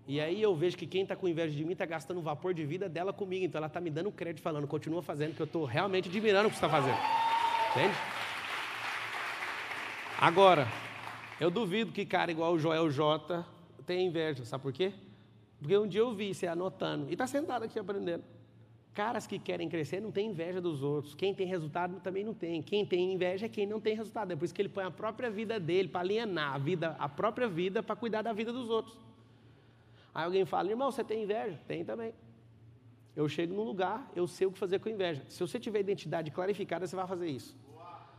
E aí eu vejo que quem está com inveja de mim está gastando o vapor de vida dela comigo. Então ela está me dando crédito falando, continua fazendo, que eu estou realmente admirando o que você está fazendo. Entende? Agora, eu duvido que cara igual o Joel J tenha inveja. Sabe por quê? Porque um dia eu vi você anotando, e está sentado aqui aprendendo. Caras que querem crescer não têm inveja dos outros. Quem tem resultado também não tem. Quem tem inveja é quem não tem resultado. É por isso que ele põe a própria vida dele para alienar a própria vida para cuidar da vida dos outros. Aí alguém fala, irmão, você tem inveja? Tem também. Eu chego num lugar, eu sei o que fazer com inveja. Se você tiver identidade clarificada, você vai fazer isso.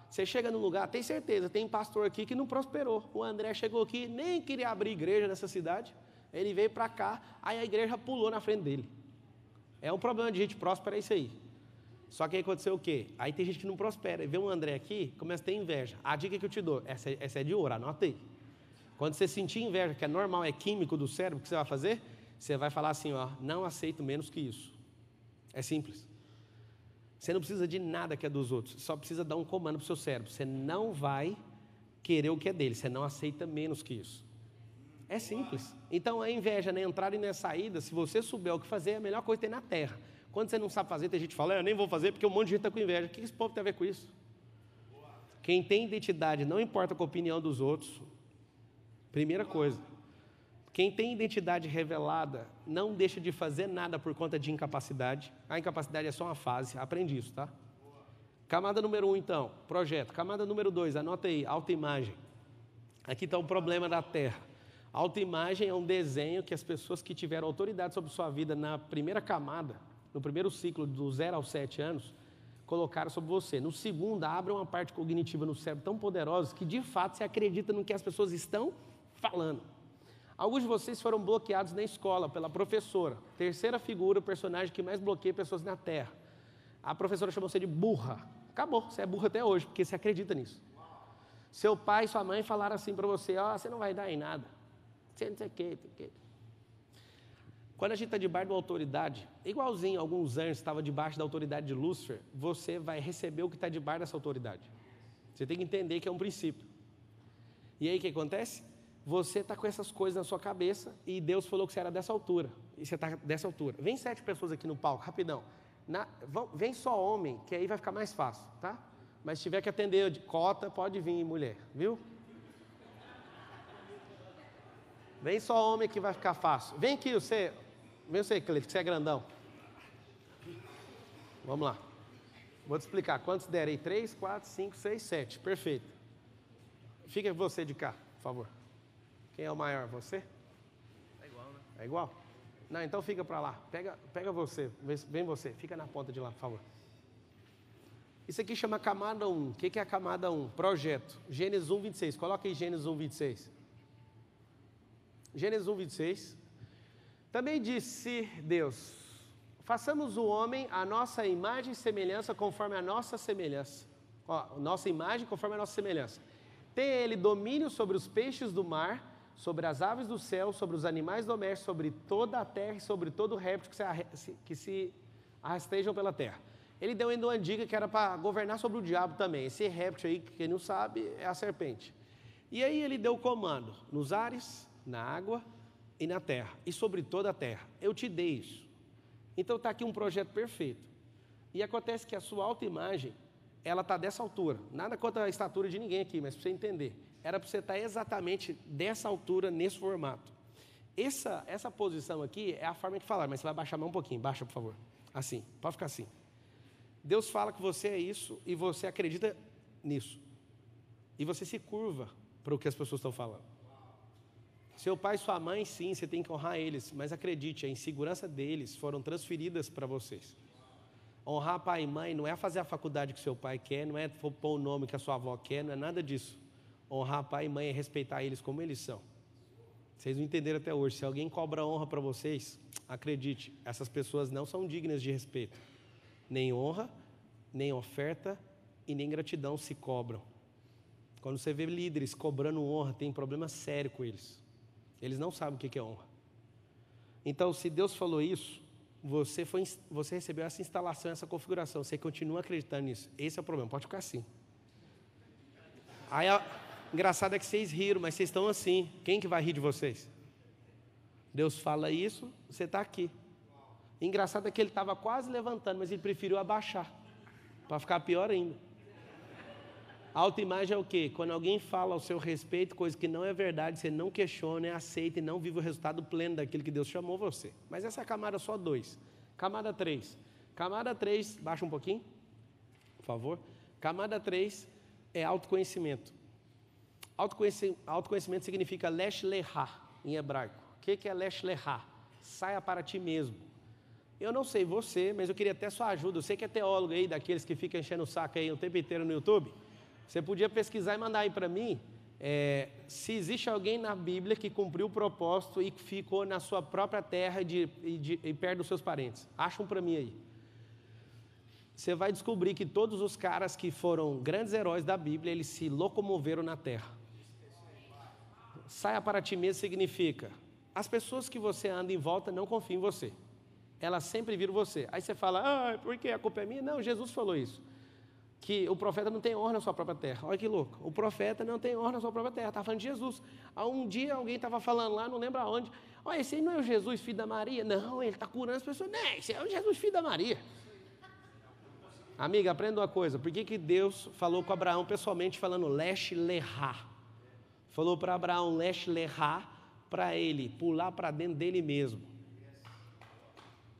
Você chega num lugar, tem certeza, tem pastor aqui que não prosperou. O André chegou aqui, nem queria abrir igreja nessa cidade. Ele veio para cá, aí a igreja pulou na frente dele. É um problema de gente próspera, é isso aí. Só que aí aconteceu o quê? Aí tem gente que não prospera. E vê um André aqui, começa a ter inveja. A dica que eu te dou, essa é de ouro, anota aí. Quando você sentir inveja, que é normal, é químico do cérebro, o que você vai fazer? Você vai falar assim, ó, não aceito menos que isso. É simples. Você não precisa de nada que é dos outros, só precisa dar um comando para o seu cérebro. Você não vai querer o que é dele, você não aceita menos que isso. É simples. Então a inveja na entrada e na saída, se você souber o que fazer, é a melhor coisa que tem na terra. Quando você não sabe fazer, tem gente que fala, eu nem vou fazer porque um monte de gente está com inveja. O que esse povo tem a ver com isso? Quem tem identidade não importa com a opinião dos outros. Primeira coisa. Quem tem identidade revelada não deixa de fazer nada por conta de incapacidade. A incapacidade é só uma fase, aprende isso, tá? Camada número 1, então, projeto. Camada número 2, anota aí, autoimagem. Aqui está o problema da terra. Autoimagem é um desenho que as pessoas que tiveram autoridade sobre sua vida na primeira camada, no primeiro ciclo, do 0 aos 7 anos, colocaram sobre você. No segundo, abre uma parte cognitiva no cérebro tão poderosa que, de fato, você acredita no que as pessoas estão falando. Alguns de vocês foram bloqueados na escola pela professora. Terceira figura, o personagem que mais bloqueia pessoas na Terra. A professora chamou você de burra. Acabou, você é burra até hoje, porque você acredita nisso. Seu pai e sua mãe falaram assim para você, você não vai dar em nada. Você não sei o quê. Quando a gente está debaixo de uma autoridade, igualzinho alguns anjos estavam debaixo da autoridade de Lúcifer, você vai receber o que está debaixo dessa autoridade. Você tem que entender que é um princípio. E aí o que acontece? você está com essas coisas na sua cabeça e Deus falou que você era dessa altura. E você está dessa altura. Vem 7 pessoas aqui no palco, rapidão. Vem só homem, que aí vai ficar mais fácil, tá? Mas se tiver que atender de cota, pode vir mulher, viu? Vem só homem que vai ficar fácil. Vem aqui você, Cleiton, que você é grandão. Vamos lá. Vou te explicar. Quantos deram aí? 3, 4, 5, 6, 7. Perfeito. Fica você de cá, por favor. Quem é o maior? Você? É igual, né? É igual? Não, então fica para lá. Pega você. Vem você. Fica na ponta de lá, por favor. Isso aqui chama camada 1. O que é a camada 1? Projeto. Gênesis 1, 26. Coloca aí Gênesis 1, 26. Gênesis 1, 26. Também disse Deus: façamos o homem a nossa imagem e semelhança, conforme a nossa semelhança. Ó, nossa imagem conforme a nossa semelhança. Tem ele domínio sobre os peixes do mar, sobre as aves do céu, sobre os animais domésticos, sobre toda a terra e sobre todo o réptil que se arrastejam pela terra. Ele deu ainda uma dica que era para governar sobre o diabo também. Esse réptil aí, que quem não sabe, é a serpente. E aí ele deu o comando nos ares, na água e na terra, e sobre toda a terra. Eu te dei isso. Então está aqui um projeto perfeito. E acontece que a sua autoimagem, ela está dessa altura. Nada contra a estatura de ninguém aqui, mas para você entender. Era para você estar exatamente dessa altura, nesse formato. Essa posição aqui é a forma que falar, mas você vai baixar mais um pouquinho. Baixa, por favor. Assim, pode ficar assim. Deus fala que você é isso e você acredita nisso. E você se curva para o que as pessoas estão falando. Seu pai e sua mãe, sim, você tem que honrar eles, mas acredite, a insegurança deles foram transferidas para vocês. Honrar pai e mãe não é fazer a faculdade que seu pai quer, não é pôr o nome que a sua avó quer, não é nada disso. Honrar pai e mãe é respeitar eles como eles são. Vocês não entenderam até hoje. Se alguém cobra honra para vocês, acredite, essas pessoas não são dignas de respeito. Nem honra, nem oferta e nem gratidão se cobram. Quando você vê líderes cobrando honra, tem problema sério com eles. Eles não sabem o que é honra. Então, se Deus falou isso, você recebeu essa instalação, essa configuração, você continua acreditando nisso. Esse é o problema, pode ficar assim. Aí, engraçado é que vocês riram, mas vocês estão assim. Quem que vai rir de vocês? Deus fala isso, você está aqui. Engraçado é que ele estava quase levantando, mas ele preferiu abaixar, para ficar pior ainda. A autoimagem é o quê? Quando alguém fala ao seu respeito, coisa que não é verdade, você não questiona, aceita e não vive o resultado pleno daquilo que Deus chamou você. Mas essa é a camada só 2. Camada 3. Camada 3, baixa um pouquinho, por favor. Camada 3 é autoconhecimento. Autoconhecimento significa lesh lehá, em hebraico. O que é lesh lehá? Saia para ti mesmo. Eu não sei você, mas eu queria até sua ajuda. Eu sei que é teólogo aí, daqueles que ficam enchendo o saco aí o tempo inteiro no YouTube. Você podia pesquisar e mandar aí para mim se existe alguém na Bíblia que cumpriu o propósito e ficou na sua própria terra e perto dos seus parentes. Acham para mim aí. Você vai descobrir que todos os caras que foram grandes heróis da Bíblia, eles se locomoveram na terra. Saia para ti mesmo significa, as pessoas que você anda em volta não confiam em você. Elas sempre viram você. Aí você fala, por que a culpa é minha? Não, Jesus falou isso. Que o profeta não tem honra na sua própria terra. Olha que louco. O profeta não tem honra na sua própria terra. Estava falando de Jesus. Um dia alguém estava falando lá, não lembro aonde. Olha, esse aí não é o Jesus, filho da Maria? Não, ele está curando as pessoas. Não, esse é o Jesus, filho da Maria. Amiga, aprenda uma coisa. Por que Deus falou com Abraão pessoalmente, falando lesh lehá? Falou para Abraão lesh lehá, para ele pular para dentro dele mesmo.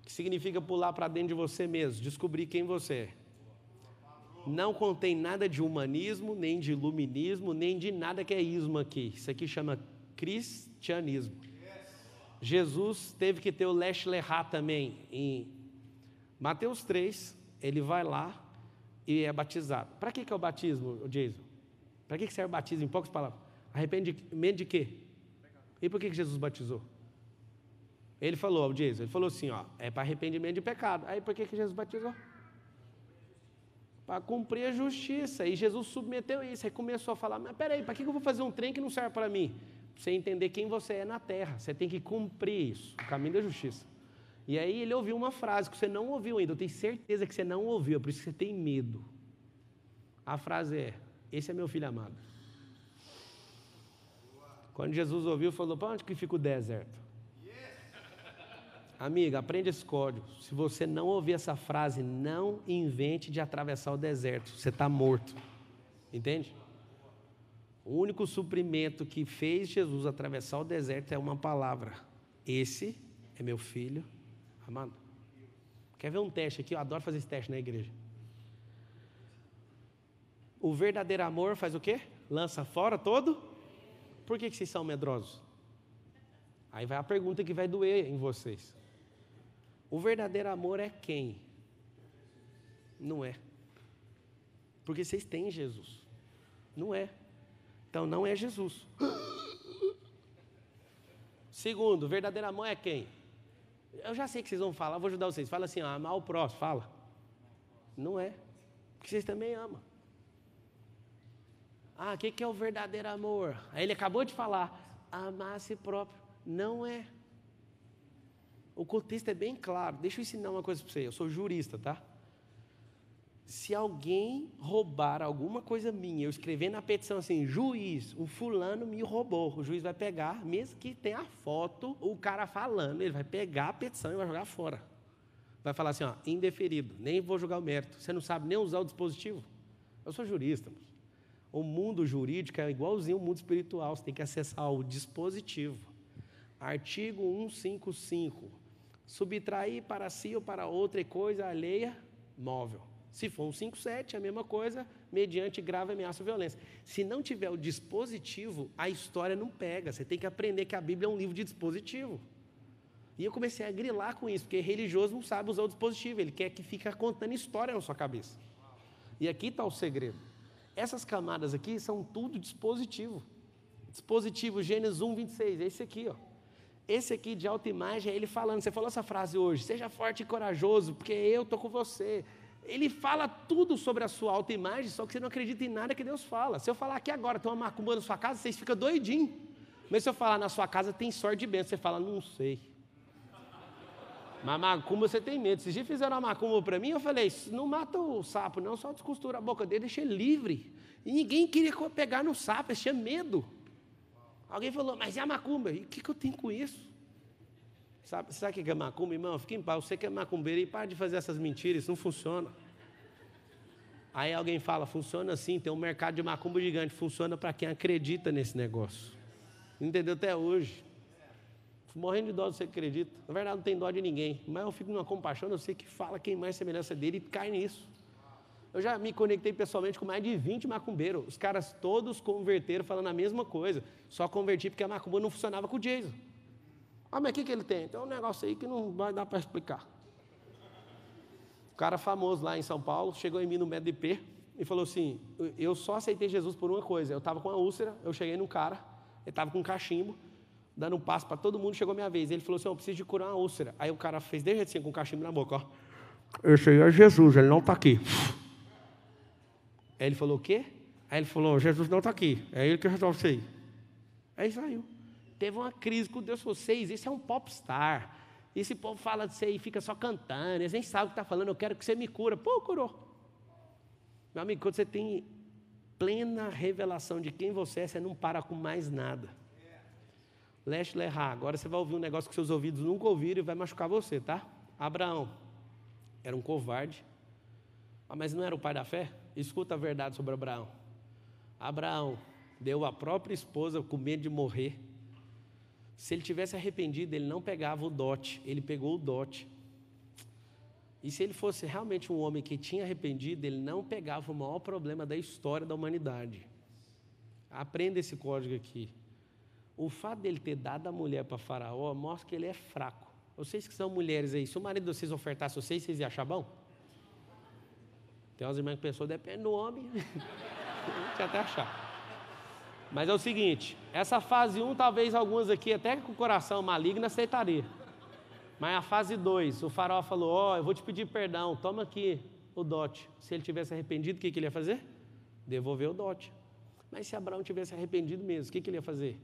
Que significa pular para dentro de você mesmo, descobrir quem você é. Não contém nada de humanismo, nem de iluminismo, nem de nada que é ismo aqui. Isso aqui chama cristianismo. Jesus teve que ter o lesh lehá também. Em Mateus 3, ele vai lá e é batizado. Para que é o batismo, Jason? Para que serve o batismo, em poucas palavras? Arrependimento de quê? E por que Jesus batizou? Ele falou, Jason, ele falou assim, é para arrependimento de pecado. Aí por que Jesus batizou? Para cumprir a justiça. E Jesus submeteu isso. Aí começou a falar, mas peraí, para que eu vou fazer um trem que não serve para mim? Para você entender quem você é na terra. Você tem que cumprir isso, o caminho da justiça. E aí ele ouviu uma frase que você não ouviu ainda. Eu tenho certeza que você não ouviu, é por isso que você tem medo. A frase é, esse é meu filho amado. Quando Jesus ouviu, falou, para onde que fica o deserto? Amiga, aprende esse código. Se você não ouvir essa frase, não invente de atravessar o deserto. Você está morto. Entende? O único suprimento que fez Jesus atravessar o deserto é uma palavra. Esse é meu filho amado. Quer ver um teste aqui? Eu adoro fazer esse teste na igreja. O verdadeiro amor faz o quê? Lança fora todo. Por que vocês são medrosos? Aí vai a pergunta que vai doer em vocês. O verdadeiro amor é quem? Não é. Porque vocês têm Jesus. Não é. Então não é Jesus. Segundo, o verdadeiro amor é quem? Eu já sei que vocês vão falar, vou ajudar vocês. Fala assim, ó, amar o próximo, fala. Não é. Porque vocês também amam. O que é o verdadeiro amor? Aí ele acabou de falar, amar a si próprio. Não é. O contexto é bem claro. Deixa eu ensinar uma coisa para você. Eu sou jurista, tá? Se alguém roubar alguma coisa minha, eu escrever na petição assim, juiz, o fulano me roubou. O juiz vai pegar, mesmo que tenha a foto, o cara falando, ele vai pegar a petição e vai jogar fora. Vai falar assim, ó, indeferido, nem vou julgar o mérito. Você não sabe nem usar o dispositivo? Eu sou jurista. O mundo jurídico é igualzinho ao mundo espiritual. Você tem que acessar o dispositivo. Artigo 155. Subtrair para si ou para outra coisa alheia, móvel. Se for 157, é a mesma coisa, mediante grave ameaça ou violência. Se não tiver o dispositivo, a história não pega. Você tem que aprender que a Bíblia é um livro de dispositivo. E eu comecei a grilar com isso, porque religioso não sabe usar o dispositivo. Ele quer que fique contando história na sua cabeça. E aqui está o segredo. Essas camadas aqui são tudo dispositivo. Dispositivo Gênesis 1, 26, é esse aqui, ó. Esse aqui de autoimagem é ele falando, você falou essa frase hoje, seja forte e corajoso, porque eu estou com você. Ele fala tudo sobre a sua autoimagem, só que você não acredita em nada que Deus fala. Se eu falar aqui agora, tem uma macumba na sua casa, vocês ficam doidinhos. Mas se eu falar na sua casa tem sorte de bênção, você fala, não sei. Mas macumba você tem medo. Se já fizeram uma macumba para mim, eu falei, não mata o sapo não, só descostura a boca dele, deixa ele livre. E ninguém queria pegar no sapo, eles tinham medo. Alguém falou, mas é a macumba. E o que eu tenho com isso? Sabe o que é macumba, irmão? Fica em paz, você que é macumbeiro e para de fazer essas mentiras, isso não funciona. Aí alguém fala, funciona assim, tem um mercado de macumba gigante, funciona para quem acredita nesse negócio. Entendeu até hoje? Morrendo de dó de você que acredita. Na verdade não tem dó de ninguém, mas eu fico numa compaixão, eu sei que fala quem mais semelhança dele e cai nisso. Eu já me conectei pessoalmente com mais de 20 macumbeiros, os caras todos converteram falando a mesma coisa, só converti porque a macumba não funcionava com o Jason. Mas o que ele tem? Tem um negócio aí que não vai dar para explicar. O cara famoso lá em São Paulo, chegou em mim no MEDP e falou assim, eu só aceitei Jesus por uma coisa, eu estava com uma úlcera, eu cheguei num cara, ele estava com um cachimbo, dando um passo para todo mundo, chegou a minha vez. Ele falou assim, eu preciso de curar uma úlcera. Aí o cara fez desse jeito assim, com o cachimbo na boca, ó. Esse aí é Jesus, ele não está aqui. Aí ele falou, o quê? Aí ele falou, Jesus não está aqui, é ele que resolve isso aí. Aí saiu. Teve uma crise com Deus, vocês, esse é um popstar. Esse povo fala de você e fica só cantando, eles nem sabem o que está falando, eu quero que você me cura. Pô, curou. Meu amigo, quando você tem plena revelação de quem você é, você não para com mais nada. Leste lerrar, agora você vai ouvir um negócio que seus ouvidos nunca ouviram e vai machucar você, tá? Abraão era um covarde, mas não era o pai da fé? Escuta a verdade sobre Abraão. Abraão deu a própria esposa com medo de morrer. Se ele tivesse arrependido, ele não pegava o dote, ele pegou o dote. E se ele fosse realmente um homem que tinha arrependido, ele não pegava o maior problema da história da humanidade. Aprenda esse código aqui. O fato dele ter dado a mulher para Faraó mostra que ele é fraco. Vocês que são mulheres aí, se o marido de vocês ofertasse vocês iam achar bom? Tem umas irmãs que pensou, depende do homem. Tinha até achar. Mas é o seguinte, essa fase 1, talvez algumas aqui, até com o coração maligno, aceitaria. Mas a fase 2, o faraó falou, eu vou te pedir perdão, toma aqui o dote. Se ele tivesse arrependido, o que ele ia fazer? Devolver o dote. Mas se Abraão tivesse arrependido mesmo, o que ele ia fazer?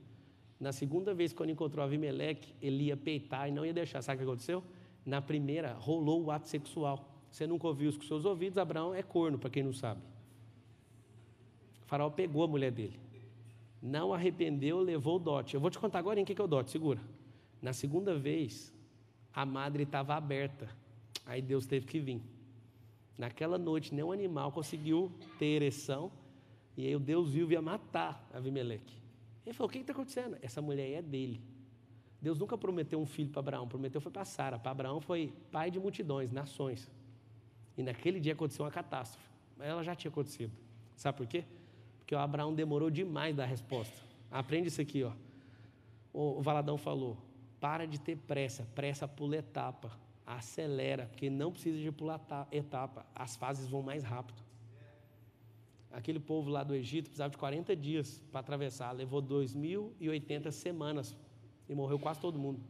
Na segunda vez, quando encontrou Abimeleque, ele ia peitar e não ia deixar. Sabe o que aconteceu? Na primeira, rolou o ato sexual. Você nunca ouviu isso com seus ouvidos, Abraão é corno, para quem não sabe. O faraó pegou a mulher dele. Não arrependeu, levou o dote. Eu vou te contar agora em que é o dote, segura. Na segunda vez, a madre estava aberta. Aí Deus teve que vir. Naquela noite, nenhum animal conseguiu ter ereção. E aí o Deus viu e ia matar Abimeleque. Ele falou, o que está acontecendo? Essa mulher aí é dele. Deus nunca prometeu um filho para Abraão, prometeu foi para Sara. Para Abraão foi pai de multidões, nações. E naquele dia aconteceu uma catástrofe. Mas ela já tinha acontecido. Sabe por quê? Porque o Abraão demorou demais da resposta. Aprende isso aqui, ó. O Valadão falou, para de ter pressa, pressa pula etapa, acelera, porque não precisa de pular etapa, as fases vão mais rápido. Aquele povo lá do Egito precisava de 40 dias para atravessar, levou 2080 semanas e morreu quase todo mundo.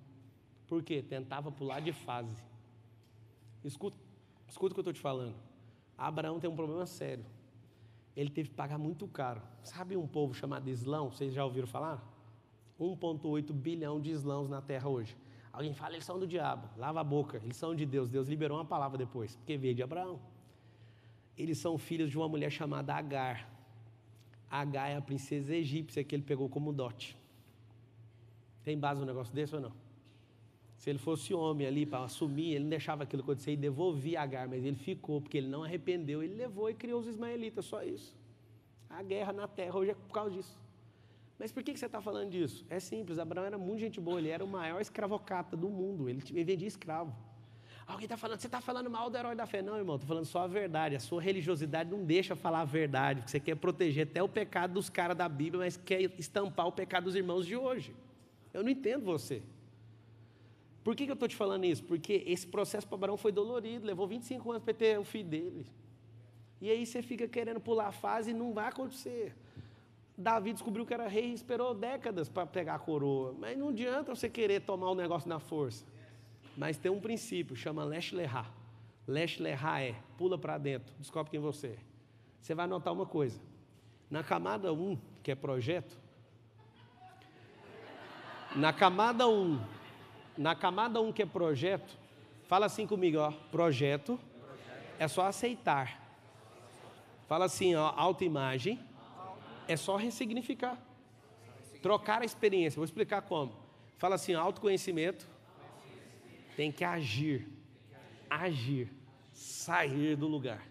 Por quê? Tentava pular de fase. Escuta o que eu estou te falando. Abraão tem um problema sério. Ele teve que pagar muito caro. Sabe um povo chamado Islão? Vocês já ouviram falar? 1,8 bilhão de islãos na terra hoje. Alguém fala, eles são do diabo. Lava a boca, eles são de Deus. Deus liberou uma palavra depois, porque veio de Abraão. Eles são filhos de uma mulher chamada Agar. Agar é a princesa egípcia que ele pegou como dote. Tem base no negócio desse ou não? Se ele fosse homem ali para assumir, ele não deixava aquilo acontecer e devolvia Agar, mas ele ficou, porque ele não arrependeu, ele levou e criou os ismaelitas, só isso. A guerra na terra hoje é por causa disso. Mas por que você está falando disso? É simples, Abraão era muito gente boa, ele era o maior escravocrata do mundo, ele vendia escravo. Alguém está falando, você está falando mal do herói da fé. Não, irmão, estou falando só a verdade. A sua religiosidade não deixa falar a verdade, porque você quer proteger até o pecado dos caras da Bíblia, mas quer estampar o pecado dos irmãos de hoje. Eu não entendo você. Por que eu estou te falando isso? Porque esse processo para Abraão foi dolorido, levou 25 anos para ter o filho dele. E aí você fica querendo pular a fase e não vai acontecer. Davi descobriu que era rei e esperou décadas para pegar a coroa. Mas não adianta você querer tomar o negócio na força. Mas tem um princípio, chama Lesh Lehá. Lesh Lehá é, pula para dentro, descobre quem você é. Você vai notar uma coisa. Na camada 1, que é projeto, na camada 1 que é projeto, fala assim comigo, ó, projeto é só aceitar. Fala assim, ó, autoimagem é só ressignificar. Trocar a experiência, vou explicar como. Fala assim, autoconhecimento tem que agir, sair do lugar.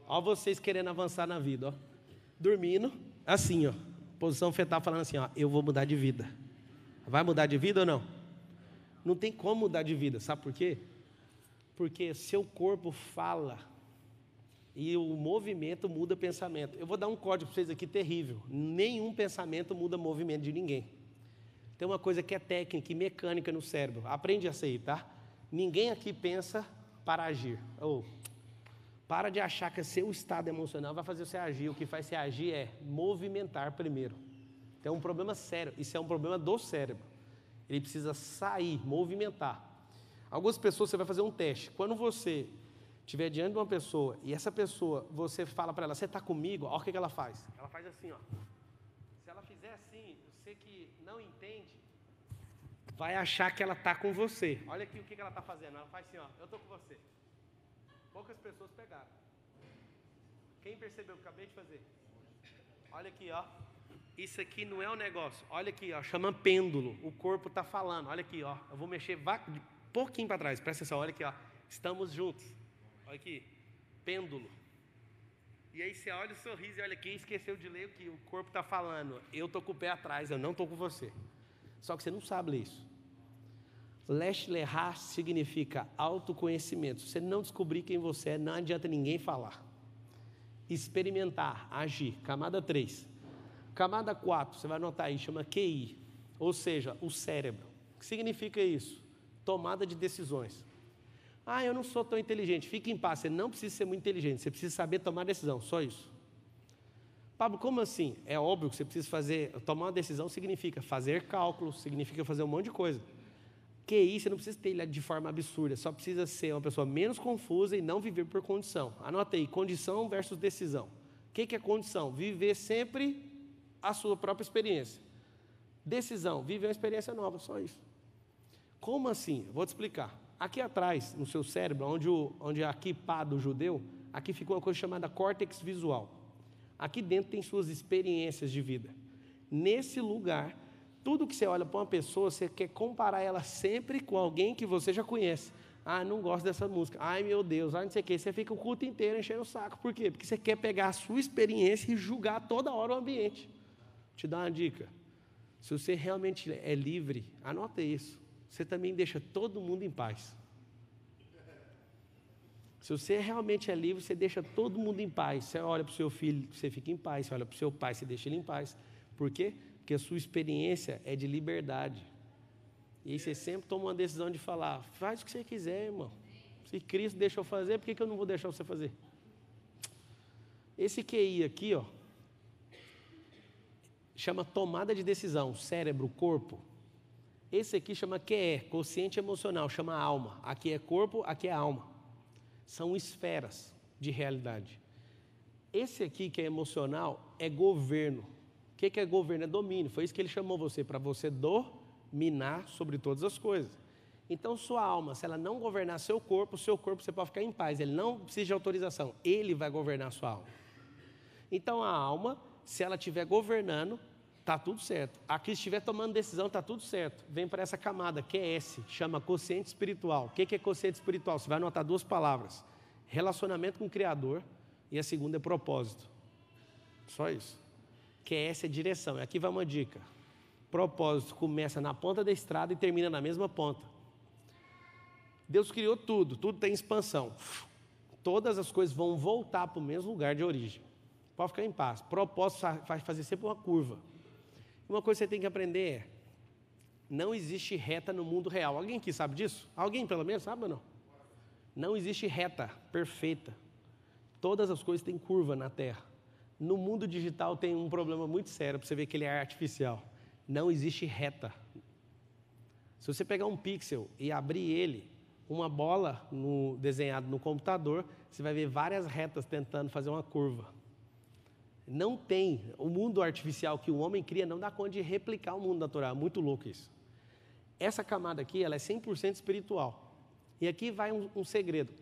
Ó vocês querendo avançar na vida, ó, dormindo, assim, ó, posição fetal falando assim, ó, eu vou mudar de vida. Vai mudar de vida ou não? Não tem como mudar de vida, sabe por quê? Porque seu corpo fala e o movimento muda pensamento. Eu vou dar um código para vocês aqui terrível. Nenhum pensamento muda movimento de ninguém. Tem uma coisa que é técnica e mecânica no cérebro. Aprende essa aí, tá? Ninguém aqui pensa para agir. Para de achar que seu estado emocional vai fazer você agir. O que faz você agir é movimentar primeiro. Tem um problema sério. Isso é um problema do cérebro. Ele precisa sair, movimentar. Algumas pessoas, você vai fazer um teste. Quando você estiver diante de uma pessoa e essa pessoa, você fala para ela, você está comigo? Olha o que ela faz. Ela faz assim, ó. Se ela fizer assim, você que não entende, vai achar que ela está com você. Olha aqui o que ela está fazendo. Ela faz assim, ó, eu estou com você. Poucas pessoas pegaram. Quem percebeu o que eu acabei de fazer? Olha aqui, ó. Isso aqui não é um negócio. Olha aqui, ó, chama pêndulo. O corpo está falando. Olha aqui, ó. Eu vou mexer um pouquinho para trás. Presta atenção, olha aqui, ó. Estamos juntos. Olha aqui, pêndulo. E aí você olha o sorriso e olha aqui, esqueceu de ler o que o corpo está falando. Eu estou com o pé atrás, eu não estou com você. Só que você não sabe ler isso. Lesh Lehá significa autoconhecimento. Se você não descobrir quem você é, não adianta ninguém falar. Experimentar, agir. Camada 3. Camada 4, você vai anotar aí, chama QI. Ou seja, o cérebro. O que significa isso? Tomada de decisões. Eu não sou tão inteligente. Fique em paz, você não precisa ser muito inteligente. Você precisa saber tomar decisão, só isso. Pablo, como assim? É óbvio que você precisa tomar uma decisão significa fazer cálculos, significa fazer um monte de coisa. QI, você não precisa ter ele de forma absurda, só precisa ser uma pessoa menos confusa e não viver por condição. Anota aí, condição versus decisão. O que é condição? Viver sempre a sua própria experiência. Decisão, viver uma experiência nova, só isso. Como assim? Vou te explicar. Aqui atrás, no seu cérebro, onde é a kippá do judeu, aqui fica uma coisa chamada córtex visual. Aqui dentro tem suas experiências de vida. Nesse lugar, tudo que você olha para uma pessoa, você quer comparar ela sempre com alguém que você já conhece. Ah, não gosto dessa música. Ai, meu Deus, não sei o quê. Você fica o culto inteiro enchendo o saco. Por quê? Porque você quer pegar a sua experiência e julgar toda hora o ambiente. Vou te dar uma dica. Se você realmente é livre, anota isso. Você também deixa todo mundo em paz. Se você realmente é livre, você deixa todo mundo em paz. Você olha para o seu filho, você fica em paz. Você olha para o seu pai, você deixa ele em paz. Por quê? Porque a sua experiência é de liberdade. E aí você sempre toma uma decisão de falar, faz o que você quiser, irmão. Se Cristo deixou fazer, por que eu não vou deixar você fazer? Esse QI aqui, ó, chama tomada de decisão, cérebro, corpo. Esse aqui chama QE, consciente emocional, chama alma. Aqui é corpo, aqui é alma. São esferas de realidade. Esse aqui que é emocional é governo. O que é governo? É domínio. Foi isso que ele chamou você, para você dominar sobre todas as coisas. Então, sua alma, se ela não governar seu corpo você pode ficar em paz. Ele não precisa de autorização. Ele vai governar a sua alma. Então, a alma, se ela estiver governando, está tudo certo. Aqui, se estiver tomando decisão, está tudo certo. Vem para essa camada, que é S, chama consciente espiritual. O que é consciente espiritual? Você vai anotar duas palavras. Relacionamento com o Criador e a segunda é propósito. Só isso. Que essa é direção. Aqui vai uma dica. Propósito começa na ponta da estrada e termina na mesma ponta. Deus criou tudo, tudo tem expansão. Todas as coisas vão voltar para o mesmo lugar de origem. Pode ficar em paz. Propósito vai fazer sempre uma curva. Uma coisa que você tem que aprender é, não existe reta no mundo real. Alguém aqui sabe disso? Alguém pelo menos sabe ou não? Não existe reta perfeita. Todas as coisas têm curva na Terra. No mundo digital tem um problema muito sério, para você ver que ele é artificial. Não existe reta. Se você pegar um pixel e abrir ele, uma bola desenhada no computador, você vai ver várias retas tentando fazer uma curva. Não tem. O mundo artificial que o homem cria não dá conta de replicar o mundo natural. É muito louco isso. Essa camada aqui, ela é 100% espiritual. E aqui vai um segredo.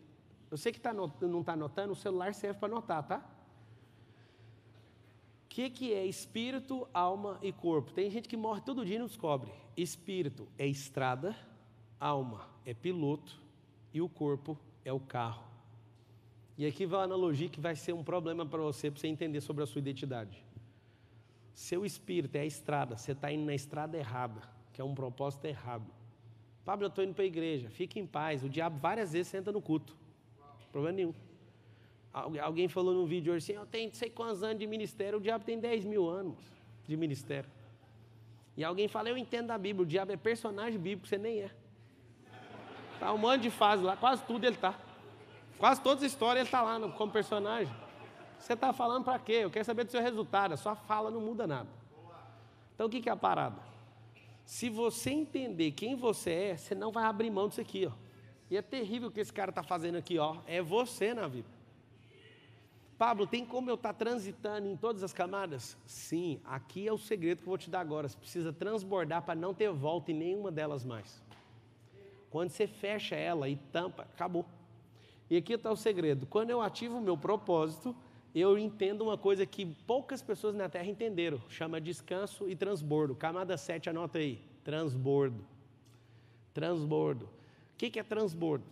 Eu sei que não está anotando, o celular serve para anotar, tá? O que é espírito, alma e corpo? Tem gente que morre todo dia e não descobre. Espírito é estrada, alma é piloto e o corpo é o carro. E aqui vai uma analogia que vai ser um problema para você entender sobre a sua identidade. Seu espírito é a estrada, você está indo na estrada errada, que é um propósito errado. Pablo, eu estou indo para a igreja, fique em paz. O diabo várias vezes senta no culto. Problema nenhum. Alguém falou num vídeo hoje assim, eu tenho não sei quantos anos de ministério, o diabo tem 10 mil anos de ministério. E alguém fala, eu entendo da Bíblia, o diabo é personagem bíblico, você nem é. Tá um monte de fase lá, quase tudo ele tá. Quase todas as histórias ele está lá como personagem. Você está falando para quê? Eu quero saber do seu resultado, a sua fala não muda nada. Então o que é a parada? Se você entender quem você é, você não vai abrir mão disso aqui, ó. E é terrível o que esse cara está fazendo aqui, ó. É você na vida. Pablo, tem como eu estar transitando em todas as camadas? Sim, aqui é o segredo que eu vou te dar agora. Você precisa transbordar para não ter volta em nenhuma delas mais. Quando você fecha ela e tampa, acabou. E aqui está o segredo. Quando eu ativo o meu propósito, eu entendo uma coisa que poucas pessoas na Terra entenderam. Chama descanso e transbordo. Camada 7, anota aí. Transbordo. Transbordo. O que é transbordo?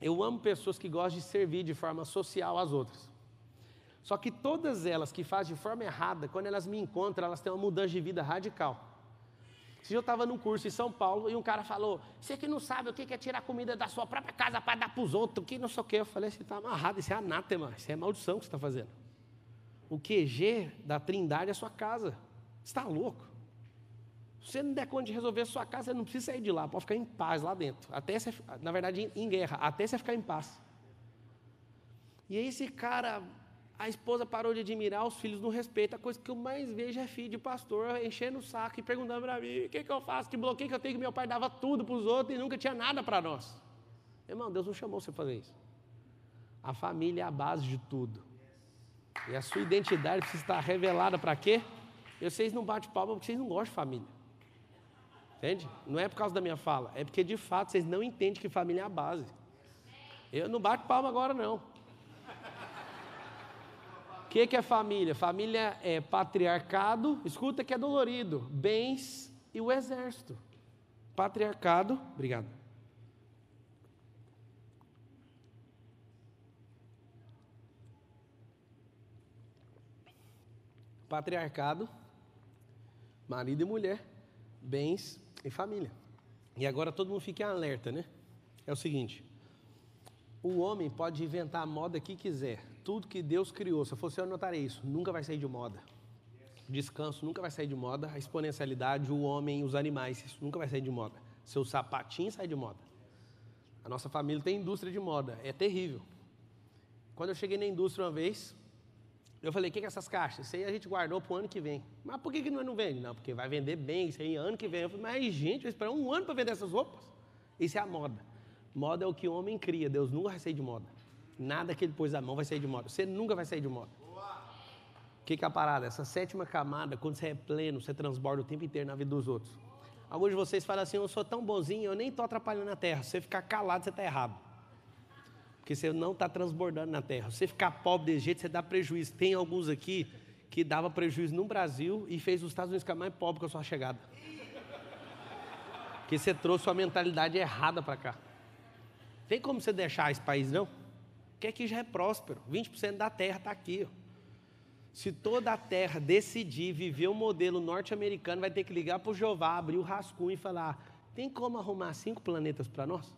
Eu amo pessoas que gostam de servir de forma social às outras. Só que todas elas que fazem de forma errada, quando elas me encontram, elas têm uma mudança de vida radical. Se eu estava num curso em São Paulo e um cara falou, você que não sabe o que é tirar comida da sua própria casa para dar para os outros, que não sei o que. Eu falei, você está amarrado, isso é anátema, isso é maldição que você está fazendo. O QG da Trindade é a sua casa. Você está louco? Se você não der conta de resolver a sua casa, você não precisa sair de lá, pode ficar em paz lá dentro. Até você, na verdade, em guerra, até você ficar em paz. E aí esse cara, a esposa parou de admirar, os filhos não respeitam. A coisa que eu mais vejo é filho de pastor enchendo o saco e perguntando para mim, o que eu faço, que bloqueio que eu tenho, que meu pai dava tudo para os outros e nunca tinha nada para nós. Irmão, Deus não chamou você para fazer isso. A família é a base de tudo. E a sua identidade precisa estar revelada para quê? E vocês não batem palma porque vocês não gostam de família. Entende? Não é por causa da minha fala, é porque de fato vocês não entendem que família é a base. Eu não bato palma agora não. O que é família? Família é patriarcado, escuta que é dolorido, bens e o exército. Patriarcado, obrigado. Patriarcado, marido e mulher, bens e família. E agora todo mundo fica em alerta, né? É o seguinte, o homem pode inventar a moda que quiser, tudo que Deus criou, se eu fosse eu anotaria isso, nunca vai sair de moda. Descanso nunca vai sair de moda, a exponencialidade, o homem, os animais, isso nunca vai sair de moda. Seu sapatinho sai de moda. A nossa família tem indústria de moda, é terrível. Quando eu cheguei na indústria uma vez, eu falei, o que é essas caixas? Isso aí a gente guardou para o ano que vem. Mas por que não vende? Não, porque vai vender bem, isso aí ano que vem. Eu falei, mas gente, vai esperar um ano para vender essas roupas? Isso é a moda. Moda é o que o homem cria, Deus nunca vai sair de moda. Nada que ele pôs a mão vai sair de moda. Você nunca vai sair de moda. O que é a parada? Essa sétima camada, quando você é pleno, você transborda o tempo inteiro na vida dos outros. Alguns de vocês falam assim, eu sou tão bonzinho, eu nem estou atrapalhando a terra. Se você ficar calado, você está errado. Porque você não está transbordando na terra. Se você ficar pobre desse jeito, você dá prejuízo. Tem alguns aqui que dava prejuízo no Brasil e fez os Estados Unidos ficar mais pobre com a sua chegada. Porque você trouxe a mentalidade errada para cá. Tem como você deixar esse país, não? Porque aqui já é próspero. 20% da terra está aqui. Ó. Se toda a terra decidir viver o modelo norte-americano, vai ter que ligar para o Jeová, abrir o rascunho e falar, tem como arrumar 5 planetas para nós?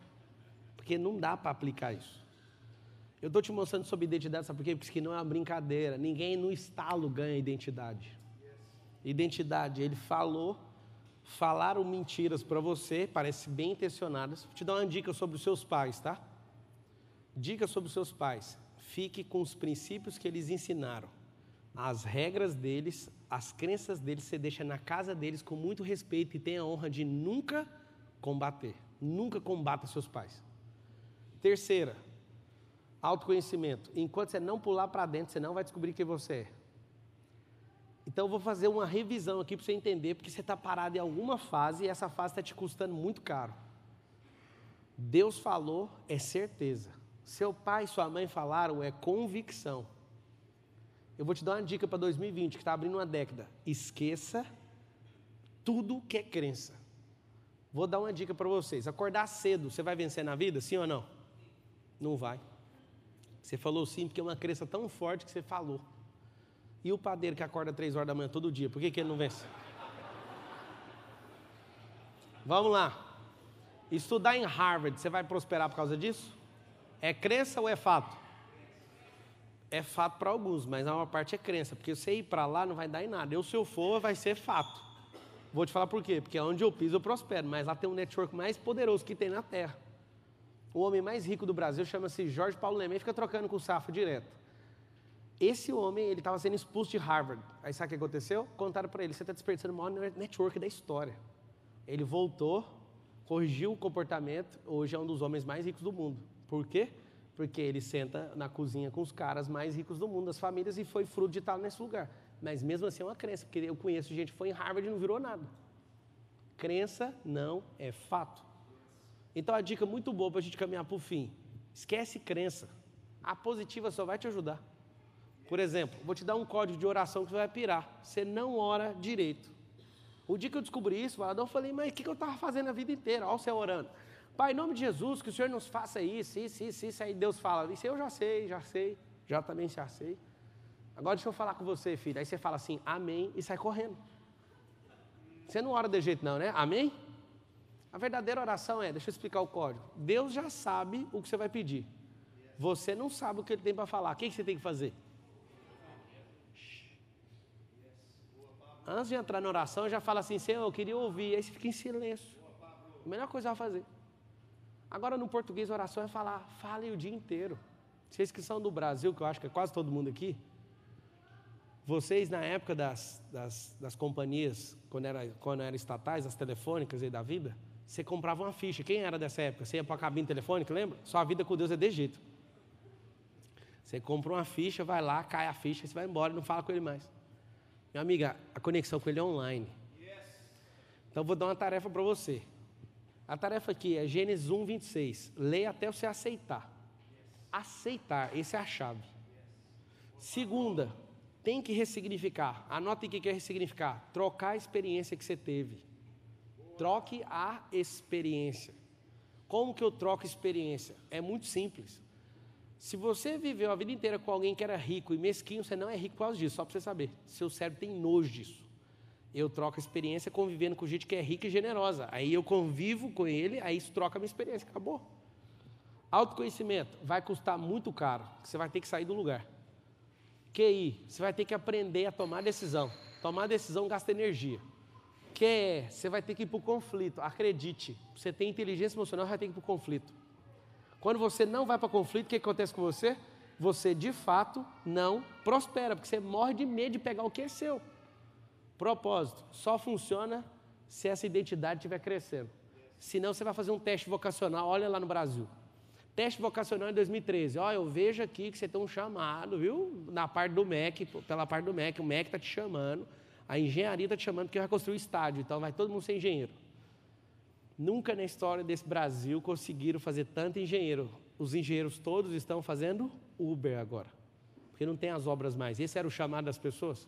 Porque não dá para aplicar isso. Eu estou te mostrando sobre identidade, sabe por quê? Porque isso aqui não é uma brincadeira. Ninguém no estalo ganha identidade. Identidade, ele falaram mentiras para você, parece bem intencionadas. Vou te dar uma dica sobre os seus pais, tá? Dica sobre os seus pais. Fique com os princípios que eles ensinaram. As regras deles, as crenças deles, você deixa na casa deles com muito respeito e tenha a honra de nunca combater. Nunca combata seus pais. Terceira, autoconhecimento. Enquanto você não pular para dentro, você não vai descobrir quem você é. Então eu vou fazer uma revisão aqui para você entender, porque você está parado em alguma fase e essa fase está te custando muito caro. Deus falou, é certeza. Seu pai e sua mãe falaram, é convicção. Eu vou te dar uma dica para 2020, que está abrindo uma década. Esqueça tudo que é crença. Vou dar uma dica para vocês. Acordar cedo, você vai vencer na vida, sim ou não? Não vai. Você falou sim porque é uma crença tão forte que você falou. E o padeiro que acorda 3 horas da manhã todo dia, por que ele não vence? Vamos lá. Estudar em Harvard, você vai prosperar por causa disso? É crença ou é fato? É fato para alguns, mas a maior parte é crença. Porque você ir para lá não vai dar em nada. Se eu for, vai ser fato. Vou te falar por quê. Porque onde eu piso eu prospero, mas lá tem um network mais poderoso que tem na Terra. O homem mais rico do Brasil chama-se Jorge Paulo Lemann e fica trocando com o Safra direto. Esse homem, ele estava sendo expulso de Harvard. Aí sabe o que aconteceu? Contaram para ele, você está desperdiçando o maior network da história. Ele voltou, corrigiu o comportamento, hoje é um dos homens mais ricos do mundo. Por quê? Porque ele senta na cozinha com os caras mais ricos do mundo, as famílias, e foi fruto de estar nesse lugar. Mas mesmo assim é uma crença, porque eu conheço gente que foi em Harvard e não virou nada. Crença não é fato. Então a dica muito boa para a gente caminhar para o fim. Esquece crença. A positiva só vai te ajudar. Por exemplo, vou te dar um código de oração que você vai pirar. Você não ora direito. O dia que eu descobri isso, eu falei, mas o que eu estava fazendo a vida inteira? Olha o céu orando. Pai, em nome de Jesus, que o Senhor nos faça isso. Aí Deus fala, isso eu já sei. Já sei. Agora deixa eu falar com você, filho. Aí você fala assim, amém, e sai correndo. Você não ora de jeito não, né? Amém? A verdadeira oração deixa eu explicar o código. Deus já sabe o que você vai pedir. Você não sabe o que Ele tem para falar. O que você tem que fazer? Antes de entrar na oração, já fala assim, Senhor, eu queria ouvir. Aí você fica em silêncio. A melhor coisa a fazer. Agora, no português, a oração é falar, fale o dia inteiro. Vocês que são do Brasil, que eu acho que é quase todo mundo aqui, vocês, na época das companhias, quando eram estatais, as telefônicas aí da vida, você comprava uma ficha. Quem era dessa época? Você ia para a cabine telefônica, lembra? Sua vida com Deus é de jeito. Você compra uma ficha, vai lá, cai a ficha, você vai embora e não fala com ele mais. Minha amiga, a conexão com ele é online. Então, eu vou dar uma tarefa para você. A tarefa aqui é Gênesis 1, 26. Leia até você aceitar. Aceitar, essa é a chave. Segunda, Tem que ressignificar. Anota o que é ressignificar. Trocar a experiência que você teve. Troque a experiência. Como que eu troco experiência? É muito simples. Se você viveu a vida inteira com alguém que era rico e mesquinho, você não é rico por causa disso, só para você saber. Seu cérebro tem nojo disso. Eu troco a experiência convivendo com gente que é rica e generosa. Aí eu convivo com ele, aí isso troca a minha experiência, acabou. Autoconhecimento vai custar muito caro, você vai ter que sair do lugar. QI, você vai ter que aprender a tomar decisão. Tomar decisão gasta energia. QE, você vai ter que ir para o conflito. Acredite, você tem inteligência emocional, vai ter que ir para o conflito. Quando você não vai para o conflito, o que acontece com você? Você, de fato, não prospera, porque você morre de medo de pegar o que é seu. Propósito, só funciona se essa identidade estiver crescendo. Senão, você vai fazer um teste vocacional, olha lá no Brasil. Teste vocacional em 2013. Ó, eu vejo aqui que você tem um chamado, viu? Na parte do MEC, pela parte do MEC, o MEC está te chamando, a engenharia está te chamando porque vai construir o estádio, então vai todo mundo ser engenheiro. Nunca na história desse Brasil conseguiram fazer tanto engenheiro. Os engenheiros todos estão fazendo Uber agora, porque não tem as obras mais. Esse era o chamado das pessoas?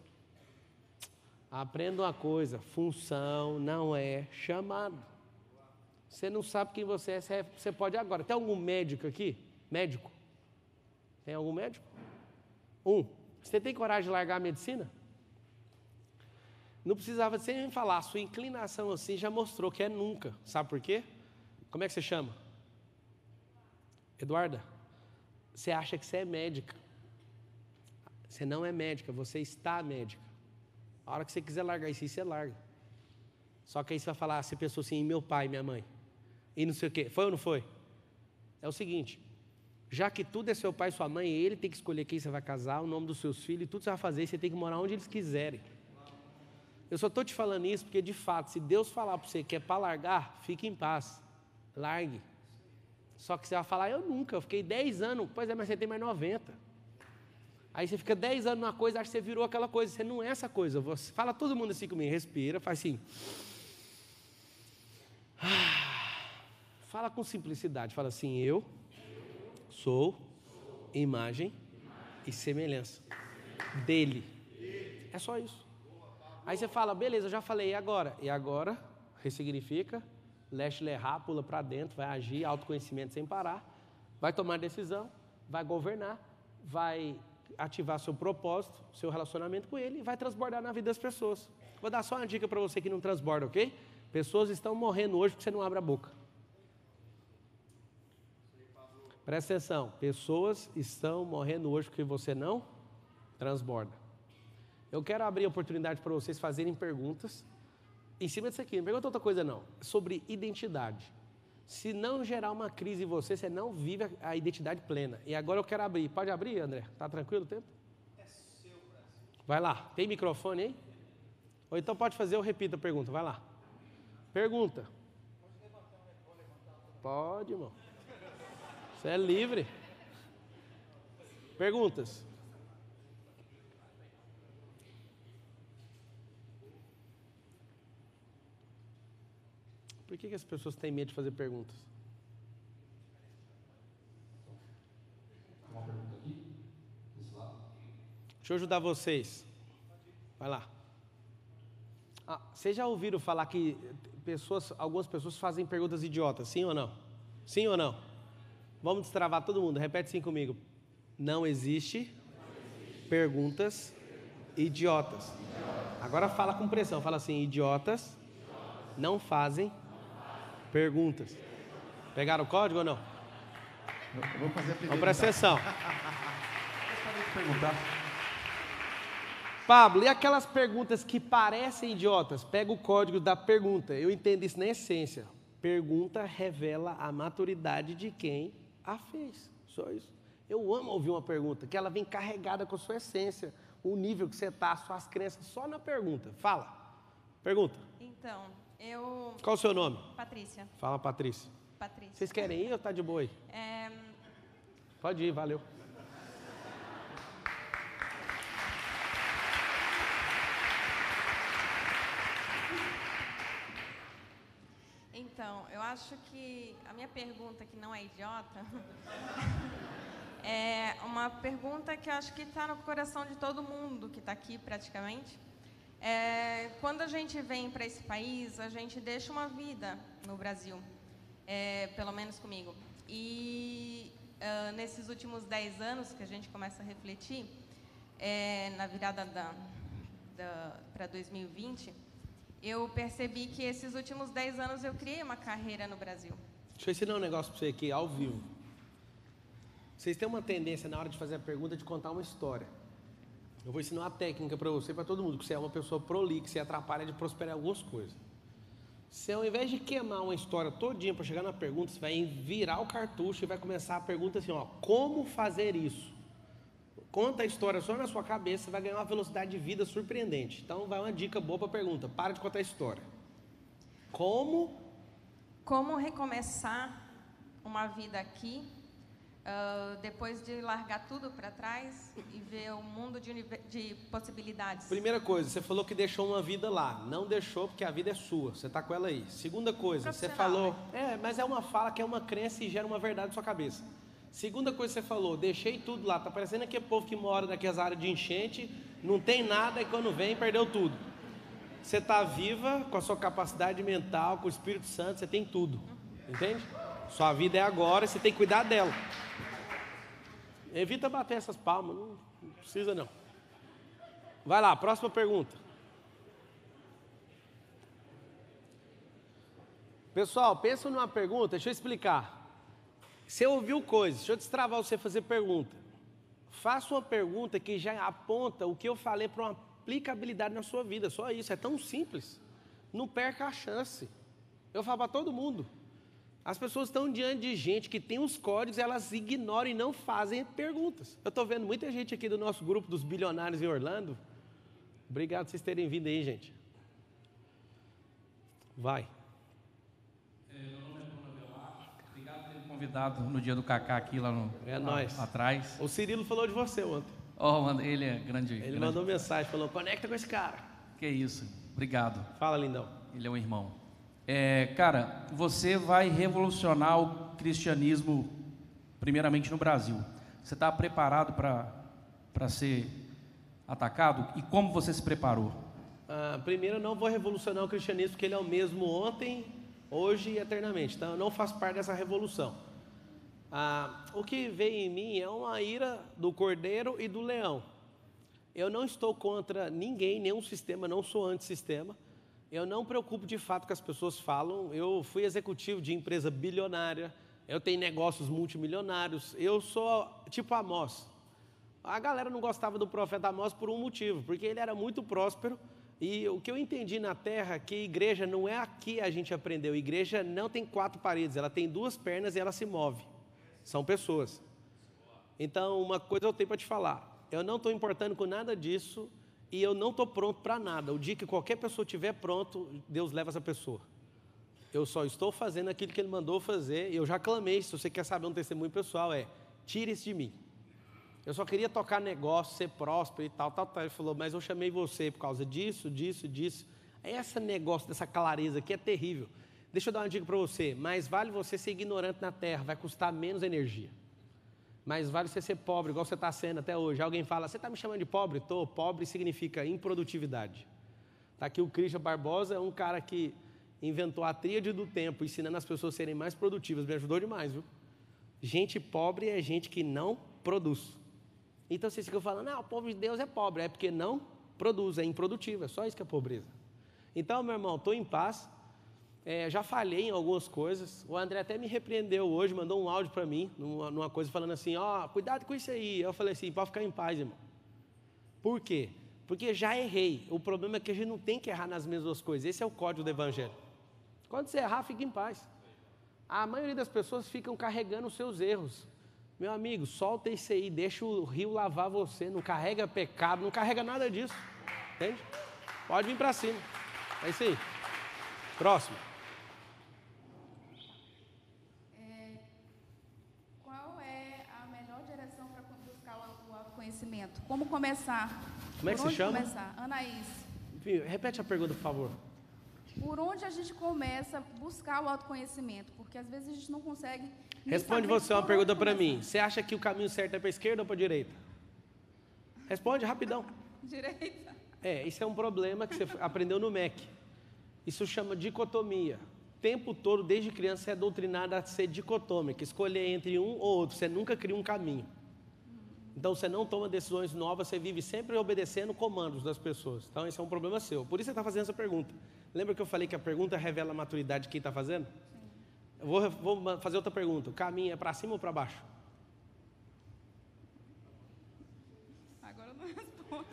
Aprenda uma coisa, função não é chamado. Você não sabe quem você é, você pode agora. Tem algum médico aqui? Médico? Tem algum médico? Você tem coragem de largar a medicina? Não precisava de você nem falar, a sua inclinação assim já mostrou que é nunca. Sabe por quê? Como é que você chama? Eduarda? Você acha que você é médica. Você não é médica, você está médica. A hora que você quiser largar isso, você larga. Só que aí você vai falar, você pensou assim, meu pai, minha mãe. E não sei o quê. Foi ou não foi? É o seguinte, já que tudo é seu pai e sua mãe, ele tem que escolher quem você vai casar, o nome dos seus filhos, e tudo você vai fazer, e você tem que morar onde eles quiserem. Eu só estou te falando isso porque, de fato, se Deus falar para você que é para largar, fique em paz. Largue. Só que você vai falar, eu nunca, eu fiquei 10 anos. Pois é, mas você tem mais 90. Aí você fica 10 anos numa coisa, acha que você virou aquela coisa. Você não é essa coisa. Você fala todo mundo assim comigo, respira, faz assim. Fala com simplicidade, fala assim, eu sou imagem e semelhança dele. É só isso. Aí você fala, beleza, eu já falei, e agora? E agora, ressignifica, leste lerrar, pula para dentro, vai agir, autoconhecimento sem parar, vai tomar decisão, vai governar, vai ativar seu propósito, seu relacionamento com ele e vai transbordar na vida das pessoas. Vou dar só uma dica para você que não transborda, ok? Pessoas estão morrendo hoje porque você não abre a boca. Presta atenção, pessoas estão morrendo hoje porque você não transborda. Eu quero abrir a oportunidade para vocês fazerem perguntas em cima disso aqui. Não pergunta outra coisa não, sobre identidade. Se não gerar uma crise em você, você não vive a identidade plena. E agora eu quero abrir. Pode abrir, André? Tá tranquilo o tempo? É seu, Brasil. Vai lá. Tem microfone aí? Ou então pode fazer, eu repito a pergunta. Vai lá. Pergunta. Pode, irmão. Você é livre. Perguntas. Por que as pessoas têm medo de fazer perguntas? Uma pergunta aqui, desse lado. Deixa eu ajudar vocês. Vai lá. Vocês já ouviram falar que algumas pessoas fazem perguntas idiotas, sim ou não? Sim ou não? Vamos destravar todo mundo, repete assim comigo. Não existe perguntas idiotas. Agora fala com pressão, fala assim, idiotas não fazem perguntas. Pegaram o código ou não? Eu vou fazer a primeira. Vamos prestar atenção. Gostaria de perguntar. Pablo, e aquelas perguntas que parecem idiotas? Pega o código da pergunta. Eu entendo isso na essência. Pergunta revela a maturidade de quem a fez. Só isso. Eu amo ouvir uma pergunta, que ela vem carregada com a sua essência, o nível que você está, suas crenças, só na pergunta. Fala. Pergunta. Então, Qual o seu nome? Patrícia. Fala, Patrícia. Patrícia. Vocês querem ir ou tá de boa aí? Pode ir, valeu. Então, eu acho que a minha pergunta, que não é idiota, É uma pergunta que eu acho que está no coração de todo mundo que está aqui, praticamente. Quando a gente vem para esse país, a gente deixa uma vida no Brasil, pelo menos comigo. E nesses últimos 10 anos que a gente começa a refletir, na virada para 2020, eu percebi que esses últimos 10 anos eu criei uma carreira no Brasil. Deixa eu ensinar um negócio para você aqui, ao vivo. Vocês têm uma tendência, na hora de fazer a pergunta, de contar uma história. Eu vou ensinar uma técnica para você e para todo mundo, que você é uma pessoa prolixa e atrapalha de prosperar algumas coisas. Você, ao invés de queimar uma história todinha para chegar na pergunta, você vai virar o cartucho e vai começar a pergunta assim, ó, como fazer isso? Conta a história só na sua cabeça, você vai ganhar uma velocidade de vida surpreendente. Então, vai uma dica boa para a pergunta, para de contar a história. Como recomeçar uma vida aqui, depois de largar tudo para trás e ver um mundo de possibilidades? Primeira coisa, você falou que deixou uma vida lá. Não deixou porque a vida é sua, você está com ela aí. Segunda coisa, você falou... mas é uma fala que é uma crença e gera uma verdade na sua cabeça. Segunda coisa que você falou, deixei tudo lá. Tá parecendo aquele povo que mora naquelas áreas de enchente, não tem nada e quando vem perdeu tudo. Você está viva com a sua capacidade mental, com o Espírito Santo, você tem tudo. Entende? Sua vida é agora e você tem que cuidar dela. Evita bater essas palmas, não precisa não. Vai lá, próxima pergunta. Pessoal, pensa numa pergunta, deixa eu explicar. Você ouviu coisas, deixa eu destravar você fazer pergunta. Faça uma pergunta que já aponta o que eu falei para uma aplicabilidade na sua vida, só isso, é tão simples. Não perca a chance. Eu falo para todo mundo. As pessoas estão diante de gente que tem os códigos, elas ignoram e não fazem perguntas. Eu estou vendo muita gente aqui do nosso grupo dos bilionários em Orlando. Obrigado por vocês terem vindo aí, gente. Vai. Meu nome é Bruno Avelar. Obrigado por ter me convidado no dia do Cacá aqui lá nóis. Atrás. O Cirilo falou de você ontem. Ele é grande. Ele mandou mensagem, falou, conecta com esse cara. Que isso. Obrigado. Fala, lindão. Ele é um irmão. Cara, você vai revolucionar o cristianismo, primeiramente no Brasil. Você está preparado para ser atacado? E como você se preparou? Primeiro, eu não vou revolucionar o cristianismo, porque ele é o mesmo ontem, hoje e eternamente. Então, eu não faço parte dessa revolução. O que veio em mim é uma ira do cordeiro e do leão. Eu não estou contra ninguém, nenhum sistema, não sou antissistema. Eu não me preocupo de fato com o que as pessoas falam. Eu fui executivo de empresa bilionária, eu tenho negócios multimilionários, eu sou tipo Amós. A galera não gostava do profeta Amós por um motivo, porque ele era muito próspero. E o que eu entendi na terra é que igreja não é aqui a gente aprendeu. Igreja não tem 4 paredes, ela tem 2 pernas e ela se move. São pessoas. Então, uma coisa eu tenho para te falar. Eu não estou importando com nada disso e eu não estou pronto para nada. O dia que qualquer pessoa estiver pronto, Deus leva essa pessoa. Eu só estou fazendo aquilo que Ele mandou fazer. E eu já clamei, se você quer saber um testemunho pessoal, tire isso de mim. Eu só queria tocar negócio, ser próspero e tal. Ele falou, mas eu chamei você por causa disso. Esse negócio dessa clareza aqui é terrível. Deixa eu dar uma dica para você. Mais vale você ser ignorante na terra, vai custar menos energia. Mais vale você ser pobre, igual você está sendo até hoje. Alguém fala, você está me chamando de pobre? Estou. Pobre significa improdutividade. Está aqui o Christian Barbosa, é um cara que inventou a tríade do tempo, ensinando as pessoas a serem mais produtivas. Me ajudou demais, viu? Gente pobre é gente que não produz. Então vocês ficam falando, o povo de Deus é pobre. É porque não produz, é improdutivo. É só isso que é pobreza. Então, meu irmão, estou em paz. Já falhei em algumas coisas. O André até me repreendeu hoje, mandou um áudio para mim, numa coisa falando assim, cuidado com isso aí. Eu falei assim, pode ficar em paz, irmão. Por quê? Porque já errei. O problema é que a gente não tem que errar nas mesmas coisas. Esse é o código do Evangelho. Quando você errar, fica em paz. A maioria das pessoas ficam carregando os seus erros. Meu amigo, solta isso aí, deixa o rio lavar você, não carrega pecado, não carrega nada disso. Entende? Pode vir para cima. É isso aí. Próximo. Qual é a melhor direção para buscar o autoconhecimento? Como começar? Como é que você chama? Começar? Anaís. Repete a pergunta, por favor. Por onde a gente começa a buscar o autoconhecimento? Porque às vezes a gente não consegue Responde você uma pergunta para mim. Você acha que o caminho certo é para a esquerda ou para a direita? Responde rapidão. Direita. Isso é um problema que você aprendeu no MEC. Isso chama dicotomia. O tempo todo, desde criança, você é doutrinado a ser dicotômico, escolher entre um ou outro. Você nunca cria um caminho. Então, você não toma decisões novas, você vive sempre obedecendo comandos das pessoas. Então, esse é um problema seu. Por isso você está fazendo essa pergunta. Lembra que eu falei que a pergunta revela a maturidade de quem está fazendo? Eu vou fazer outra pergunta. O caminho é para cima ou para baixo? Agora eu não respondo.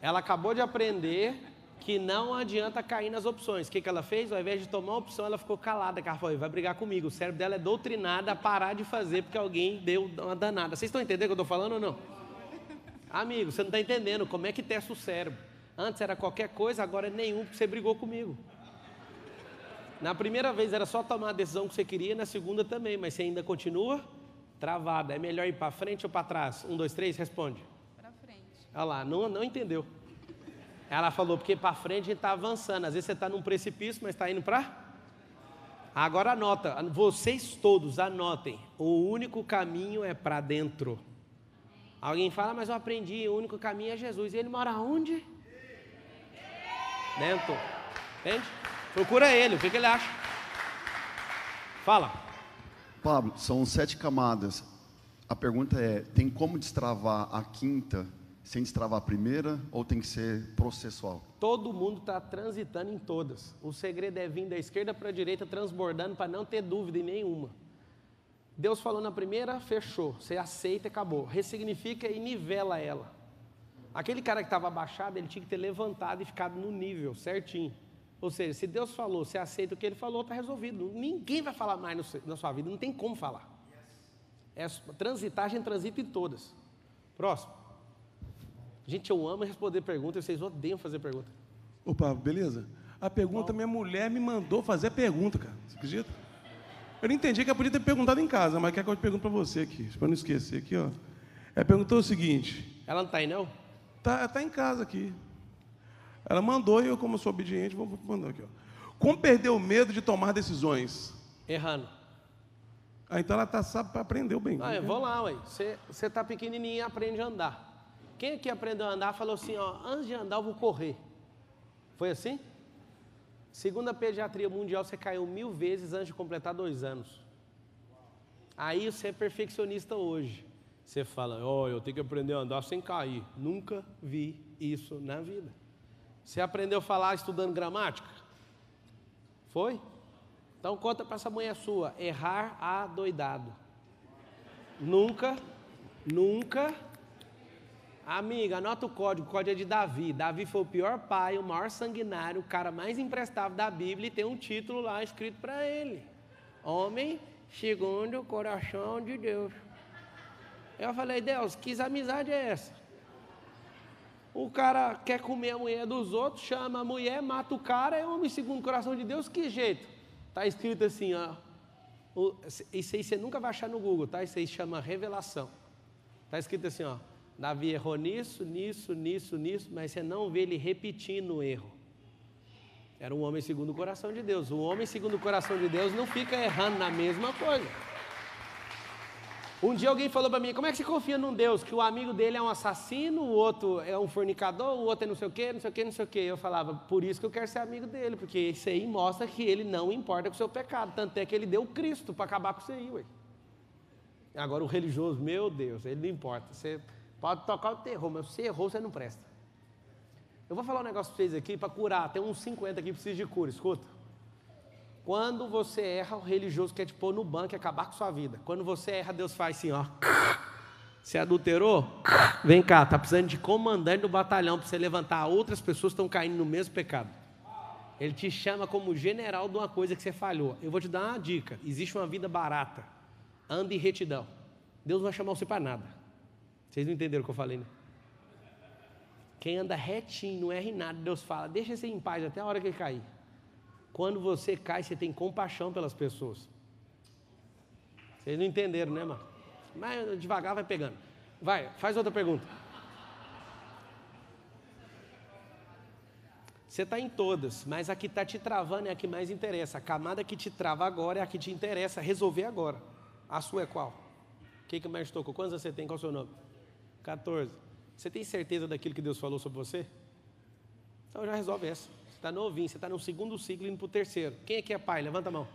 Ela acabou de aprender que não adianta cair nas opções. O que ela fez? Ao invés de tomar uma opção, ela ficou calada. Ela falou, vai brigar comigo. O cérebro dela é doutrinado a parar de fazer porque alguém deu uma danada. Vocês estão entendendo o que eu estou falando ou não? Amigo, você não está entendendo como é que testa o cérebro. Antes era qualquer coisa, agora é nenhum porque você brigou comigo. Na primeira vez era só tomar a decisão que você queria, na segunda também, mas você ainda continua travada. É melhor ir para frente ou para trás? 1, 2, 3, responde. Para frente. Olha lá, não entendeu. Ela falou, porque para frente a gente está avançando. Às vezes você está num precipício, mas está indo para... Agora anota, vocês todos anotem. O único caminho é para dentro. Alguém fala, mas eu aprendi, o único caminho é Jesus. E ele mora onde? Dentro. Entende? Procura ele, o que ele acha? Fala. Pablo, são 7 camadas. A pergunta é, tem como destravar a quinta sem destravar a primeira ou tem que ser processual? Todo mundo está transitando em todas. O segredo é vir da esquerda para a direita, transbordando para não ter dúvida em nenhuma. Deus falou na primeira, fechou. Você aceita e acabou. Ressignifica e nivela ela. Aquele cara que estava abaixado, ele tinha que ter levantado e ficado no nível certinho. Ou seja, se Deus falou, você aceita o que Ele falou, está resolvido. Ninguém vai falar mais na sua vida, não tem como falar. Transitar, a gente transita em todas. Próximo. Gente, eu amo responder perguntas, vocês odeiam fazer pergunta. Ô, Pablo, beleza? A pergunta, minha mulher me mandou fazer a pergunta, cara. Você acredita? Eu não entendi que eu podia ter perguntado em casa, mas quer que eu pergunte para você aqui, para não esquecer aqui, ó. Ela perguntou o seguinte... Ela não está aí, não? Tá em casa aqui. Ela mandou e eu, como sou obediente, vou mandar aqui, ó. Como perder o medo de tomar decisões? Errando. Então ela sabe para aprender bem. Vamos lá, ué. Você está pequenininho e aprende a andar. Quem aqui aprendeu a andar falou assim, ó, antes de andar eu vou correr. Foi assim? Segundo a pediatria mundial, você caiu 1000 vezes antes de completar 2 anos. Aí você é perfeccionista hoje. Você fala, eu tenho que aprender a andar sem cair. Nunca vi isso na vida. Você aprendeu a falar estudando gramática? Foi? Então conta para essa mulher sua, errar adoidado. Nunca. Amiga, anota o código é de Davi. Davi foi o pior pai, o maior sanguinário, o cara mais imprestável da Bíblia e tem um título lá escrito para ele. Homem segundo o coração de Deus. Eu falei, Deus, que amizade é essa? O cara quer comer a mulher dos outros, chama a mulher, mata o cara, é homem segundo o coração de Deus, que jeito? Está escrito assim, ó. Isso aí você nunca vai achar no Google, tá? Isso aí chama revelação. Está escrito assim, ó. Davi errou nisso, mas você não vê ele repetindo o erro. Era um homem segundo o coração de Deus. O homem segundo o coração de Deus não fica errando na mesma coisa. Um dia alguém falou para mim, como é que você confia num Deus que o amigo dele é um assassino, o outro é um fornicador, o outro é não sei o quê. Eu falava, por isso que eu quero ser amigo dele, porque isso aí mostra que ele não importa com o seu pecado. Tanto é que ele deu Cristo para acabar com isso aí, ué. Agora o religioso, meu Deus, ele não importa. Você pode tocar o terror, mas se você errou, você não presta. Eu vou falar um negócio para vocês aqui, para curar. Tem uns 50 aqui que precisam de cura, escuta. Quando você erra, o religioso quer te pôr no banco e acabar com sua vida. Quando você erra, Deus faz assim, ó. Você adulterou? Vem cá, tá precisando de comandante do batalhão para você levantar outras pessoas que estão caindo no mesmo pecado. Ele te chama como general de uma coisa que você falhou. Eu vou te dar uma dica. Existe uma vida barata. Anda em retidão. Deus não vai chamar você para nada. Vocês não entenderam o que eu falei, né? Quem anda retinho, não erra em nada, Deus fala, deixa você em paz até a hora que ele cair. Quando você cai, você tem compaixão pelas pessoas. Vocês não entenderam, né, mano? Mas devagar vai pegando. Vai, faz outra pergunta. Você está em todas, mas a que está te travando é a que mais interessa. A camada que te trava agora é a que te interessa resolver agora. A sua é qual? O que mais tocou? Quantos você tem? Qual é o seu nome? 14. Você tem certeza daquilo que Deus falou sobre você? Então já resolve essa. Você está novinho, você está no segundo ciclo indo para o terceiro. Quem aqui é pai? Levanta a mão.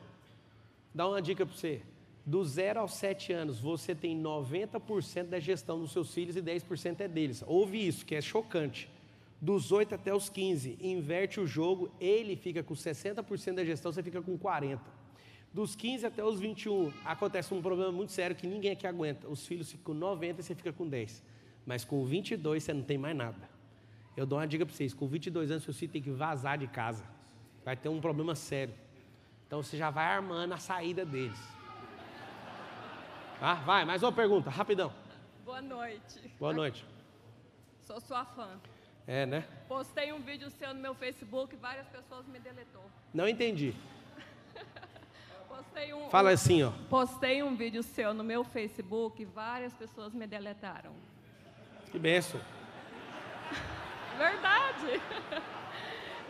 Dá uma dica para você. Do 0 aos 7 anos, você tem 90% da gestão dos seus filhos e 10% é deles. Ouve isso, que é chocante. Dos 8 até os 15, inverte o jogo, ele fica com 60% da gestão, você fica com 40%. Dos 15 até os 21, acontece um problema muito sério que ninguém aqui aguenta. Os filhos ficam com 90% e você fica com 10%. Mas com 22 você não tem mais nada. Eu dou uma dica para vocês, com 22 anos seus filhos têm que vazar de casa. Vai ter um problema sério. Então você já vai armando a saída deles. Tá? Vai, mais uma pergunta, rapidão. Boa noite. Boa noite. Sou sua fã. É, né? Postei um vídeo seu no meu Facebook e várias pessoas me deletou. Não entendi. Postei Fala assim, ó. Postei um vídeo seu no meu Facebook e várias pessoas me deletaram. Que benção. Verdade.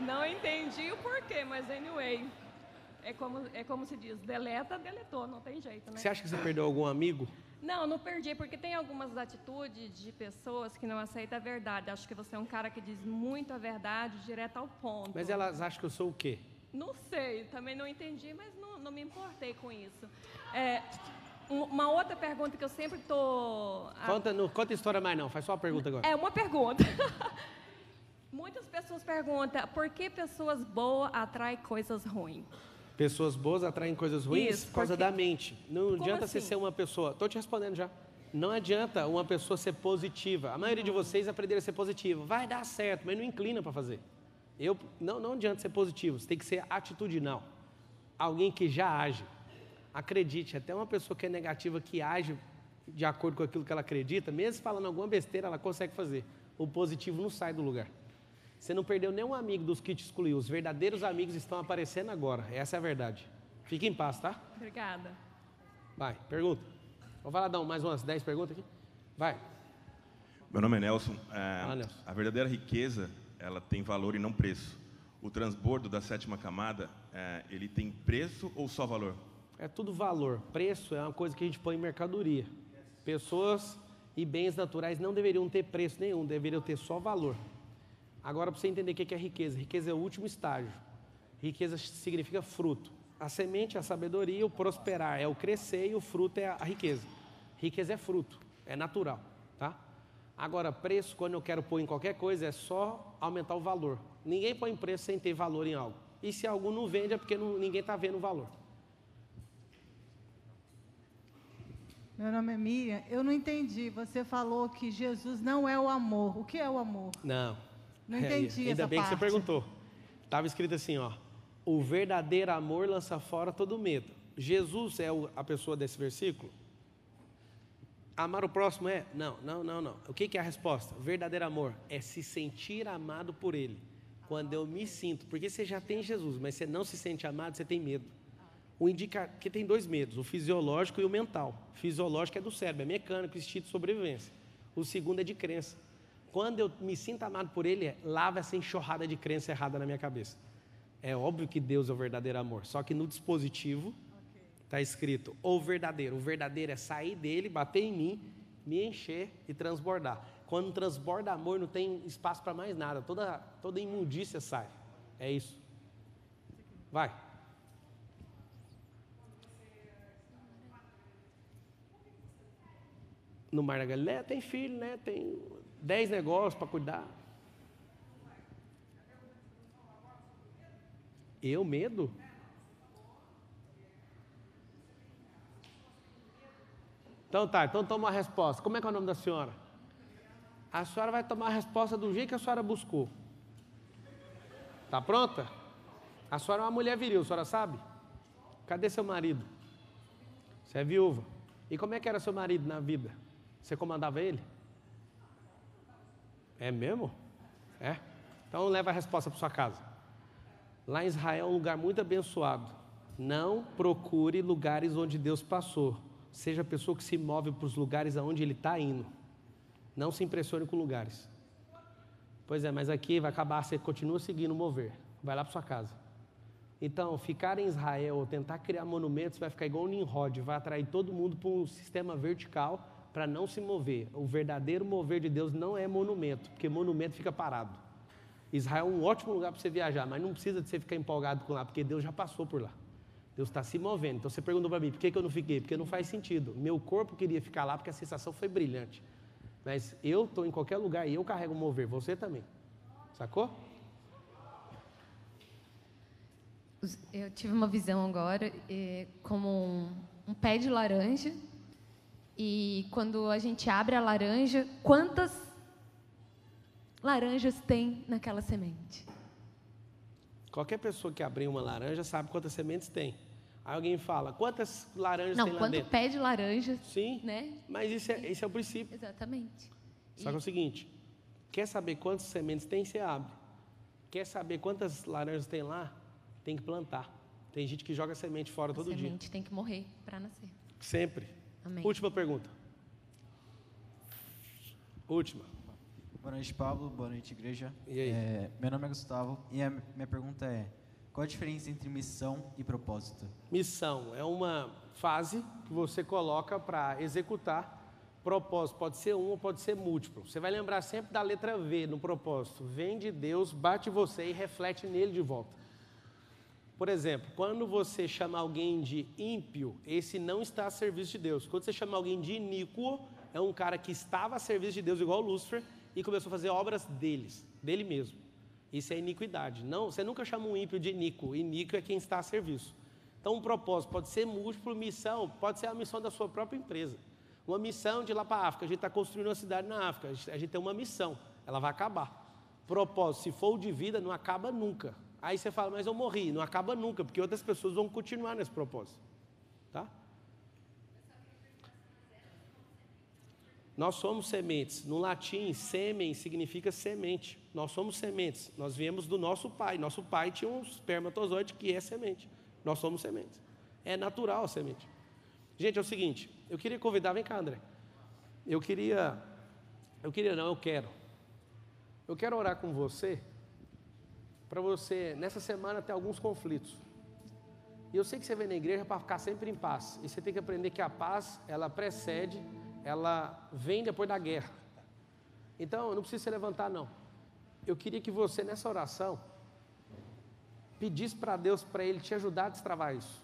Não entendi o porquê, mas anyway. É como se diz, deletou, não tem jeito, né? Você acha que você perdeu algum amigo? Não perdi, porque tem algumas atitudes de pessoas que não aceitam a verdade. Acho que você é um cara que diz muito a verdade, direto ao ponto. Mas elas acham que eu sou o quê? Não sei, também não entendi, mas não me importei com isso. Uma outra pergunta que eu sempre estou... Não conta história mais não, faz só uma pergunta agora. É uma pergunta. Muitas pessoas perguntam, por que pessoas boas atraem coisas ruins? Pessoas boas atraem coisas ruins Isso, por causa da mente. Não adianta assim? você ser uma pessoa... Estou te respondendo já. Não adianta uma pessoa ser positiva. A maioria de vocês aprenderam a ser positivo. Vai dar certo, mas não inclina para fazer. Não adianta ser positivo, você tem que ser atitudinal. Alguém que já age. Acredite, até uma pessoa que é negativa, que age de acordo com aquilo que ela acredita, mesmo falando alguma besteira, ela consegue fazer. O positivo não sai do lugar. Você não perdeu nenhum amigo dos que te excluiu. Os verdadeiros amigos estão aparecendo agora. Essa é a verdade. Fique em paz, tá? Obrigada. Vai, pergunta. Vou falar, dar mais umas 10 perguntas aqui. Vai. Meu nome é Nelson. Nelson. A verdadeira riqueza, ela tem valor e não preço. O transbordo da 7ª camada, ele tem preço ou só valor? É tudo valor. Preço é uma coisa que a gente põe em mercadoria. Pessoas e bens naturais não deveriam ter preço nenhum, deveriam ter só valor. Agora, para você entender o que é riqueza. Riqueza é o último estágio. Riqueza significa fruto. A semente é a sabedoria, o prosperar é o crescer e o fruto é a riqueza. Riqueza é fruto, é natural, tá? Agora, preço, quando eu quero pôr em qualquer coisa, é só aumentar o valor. Ninguém põe preço sem ter valor em algo. E se algo não vende, é porque ninguém está vendo o valor. Meu nome é Miriam. Eu não entendi. Você falou que Jesus não é o amor. O que é o amor? Não. Não entendi Ainda essa bem parte. que você perguntou. Estava escrito assim, ó. O verdadeiro amor lança fora todo medo. Jesus é a pessoa desse versículo? Amar o próximo é? Não. O que é a resposta? Verdadeiro amor é se sentir amado por Ele. Quando eu me sinto, porque você já tem Jesus, mas você não se sente amado, você tem medo. Porque tem dois medos, o fisiológico e o mental. O fisiológico é do cérebro, é mecânico, instinto de sobrevivência. O segundo é de crença. Quando eu me sinto amado por Ele, lava essa enxurrada de crença errada na minha cabeça. É óbvio que Deus é o verdadeiro amor, só que no dispositivo está escrito o verdadeiro. O verdadeiro é sair dele, bater em mim, me encher e transbordar. Quando transborda amor, não tem espaço para mais nada, toda imundícia sai. É isso. Vai. No Mar da Galileia tem filho, né? Tem 10 negócios para cuidar. Medo? Então toma uma resposta. Como é que é o nome da senhora? A senhora vai tomar a resposta do jeito que a senhora buscou. Tá pronta? A senhora é uma mulher viril, a senhora sabe? Cadê seu marido? Você é viúva. E como é que era seu marido na vida? Você comandava ele? É mesmo? É? Então leva a resposta para sua casa. Lá em Israel é um lugar muito abençoado. Não procure lugares onde Deus passou. Seja a pessoa que se move para os lugares aonde Ele está indo. Não se impressione com lugares. Pois é, mas aqui vai acabar, você continua seguindo o mover. Vai lá para sua casa. Então, ficar em Israel ou tentar criar monumentos vai ficar igual o Nimrod, vai atrair todo mundo para um sistema vertical para não se mover. O verdadeiro mover de Deus não é monumento, porque monumento fica parado. Israel é um ótimo lugar para você viajar, mas não precisa de você ficar empolgado com lá, porque Deus já passou por lá. Deus está se movendo. Então você perguntou para mim, por que eu não fiquei? Porque não faz sentido. Meu corpo queria ficar lá porque a sensação foi brilhante. Mas eu estou em qualquer lugar e eu carrego o mover, você também. Sacou? Eu tive uma visão agora como um pé de laranja. E quando a gente abre a laranja, quantas laranjas tem naquela semente? Qualquer pessoa que abrir uma laranja sabe quantas sementes tem. Aí alguém fala, quantas laranjas tem lá quanto dentro? pé de laranja. Sim, né? Mas esse é o princípio. Exatamente. Só que é o seguinte, quer saber quantas sementes tem, você abre. Quer saber quantas laranjas tem lá, tem que plantar. Tem gente que joga semente fora todo dia. A semente tem que morrer para nascer. Sempre. Amém. Última pergunta. Última. Boa noite, Pablo. Boa noite, igreja. E aí? Meu nome é Gustavo e a minha pergunta é: qual a diferença entre missão e propósito? Missão é uma fase que você coloca para executar. Propósito pode ser um ou pode ser múltiplo. Você vai lembrar sempre da letra V no propósito. Vem de Deus, bate você e reflete nele de volta. Por exemplo, quando você chama alguém de ímpio, esse não está a serviço de Deus. Quando você chama alguém de iníquo, é um cara que estava a serviço de Deus, igual Lúcifer, e começou a fazer obras dele mesmo. Isso é iniquidade. Não, você nunca chama um ímpio de iníquo. Iníquo é quem está a serviço. Então, um propósito pode ser múltiplo, missão pode ser a missão da sua própria empresa. Uma missão de ir lá para a África. A gente está construindo uma cidade na África. A gente tem uma missão. Ela vai acabar. Propósito, se for o de vida, não acaba nunca. Aí você fala, mas eu morri. Não acaba nunca, porque outras pessoas vão continuar nesse propósito. Tá? Nós somos sementes. No latim, sêmen significa semente. Nós somos sementes. Nós viemos do nosso pai. Nosso pai tinha um espermatozoide que é semente. Nós somos sementes. É natural a semente. Gente, é o seguinte. Eu queria convidar, vem cá, André. Eu quero orar com você, para você, nessa semana, ter alguns conflitos. E eu sei que você vem na igreja para ficar sempre em paz. E você tem que aprender que a paz, ela precede, ela vem depois da guerra. Então, eu não preciso se levantar, não. Eu queria que você, nessa oração, pedisse para Deus, para Ele te ajudar a destravar isso.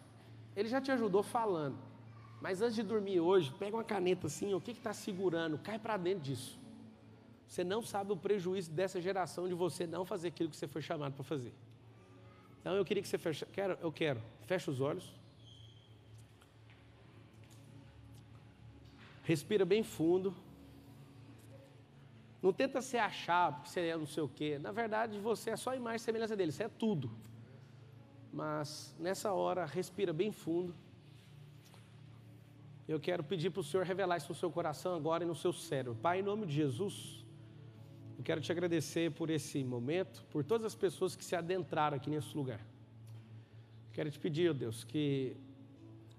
Ele já te ajudou falando. Mas antes de dormir hoje, pega uma caneta assim, o que está segurando? Cai para dentro disso. Você não sabe o prejuízo dessa geração de você não fazer aquilo que você foi chamado para fazer. Então eu queria que você feche os olhos. Respira bem fundo. Não tenta se achar, porque você é não sei o quê. Na verdade, você é só a imagem e semelhança dele, você é tudo. Mas nessa hora, respira bem fundo. Eu quero pedir para o Senhor revelar isso no seu coração agora e no seu cérebro. Pai, em nome de Jesus, eu quero te agradecer por esse momento, por todas as pessoas que se adentraram aqui nesse lugar. Quero te pedir, ó Deus, que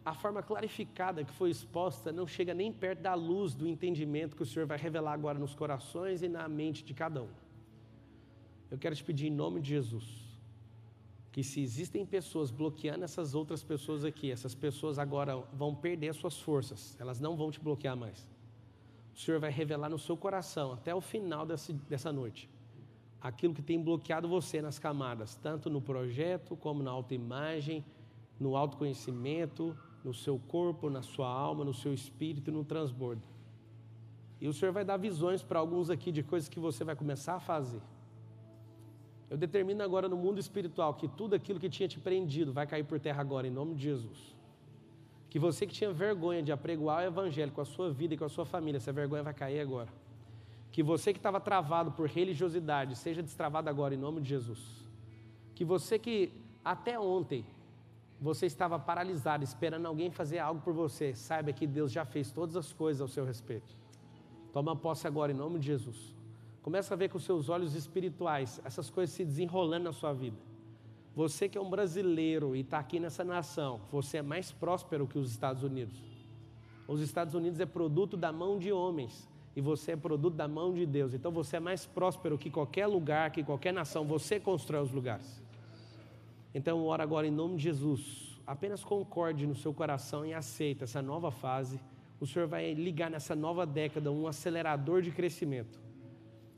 a forma clarificada que foi exposta não chega nem perto da luz do entendimento que o Senhor vai revelar agora nos corações e na mente de cada um. Eu quero te pedir em nome de Jesus, que se existem pessoas bloqueando essas outras pessoas aqui, essas pessoas agora vão perder suas forças, elas não vão te bloquear mais. O Senhor vai revelar no seu coração, até o final dessa noite, aquilo que tem bloqueado você nas camadas, tanto no projeto, como na autoimagem, no autoconhecimento, no seu corpo, na sua alma, no seu espírito e no transbordo. E o Senhor vai dar visões para alguns aqui de coisas que você vai começar a fazer. Eu determino agora no mundo espiritual que tudo aquilo que tinha te prendido vai cair por terra agora, em nome de Jesus. Que você que tinha vergonha de apregoar o evangelho com a sua vida e com a sua família, essa vergonha vai cair agora. Que você que estava travado por religiosidade, seja destravado agora, em nome de Jesus. Que você que até ontem, você estava paralisado, esperando alguém fazer algo por você, saiba que Deus já fez todas as coisas ao seu respeito. Toma posse agora, em nome de Jesus. Começa a ver com os seus olhos espirituais essas coisas se desenrolando na sua vida. Você que é um brasileiro e está aqui nessa nação, você é mais próspero que os Estados Unidos. Os Estados Unidos é produto da mão de homens. E você é produto da mão de Deus. Então você é mais próspero que qualquer lugar, que qualquer nação. Você constrói os lugares. Então eu oro agora em nome de Jesus. Apenas concorde no seu coração e aceita essa nova fase. O Senhor vai ligar nessa nova década um acelerador de crescimento.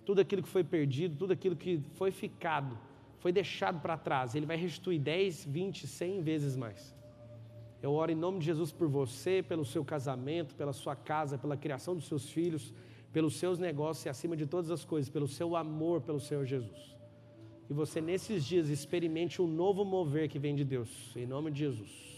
Tudo aquilo que foi perdido, tudo aquilo que foi ficado, foi deixado para trás, Ele vai restituir 10, 20, 100 vezes mais. Eu oro em nome de Jesus por você, pelo seu casamento, pela sua casa, pela criação dos seus filhos, pelos seus negócios e acima de todas as coisas, pelo seu amor pelo Senhor Jesus. Que você nesses dias experimente um novo mover que vem de Deus, em nome de Jesus.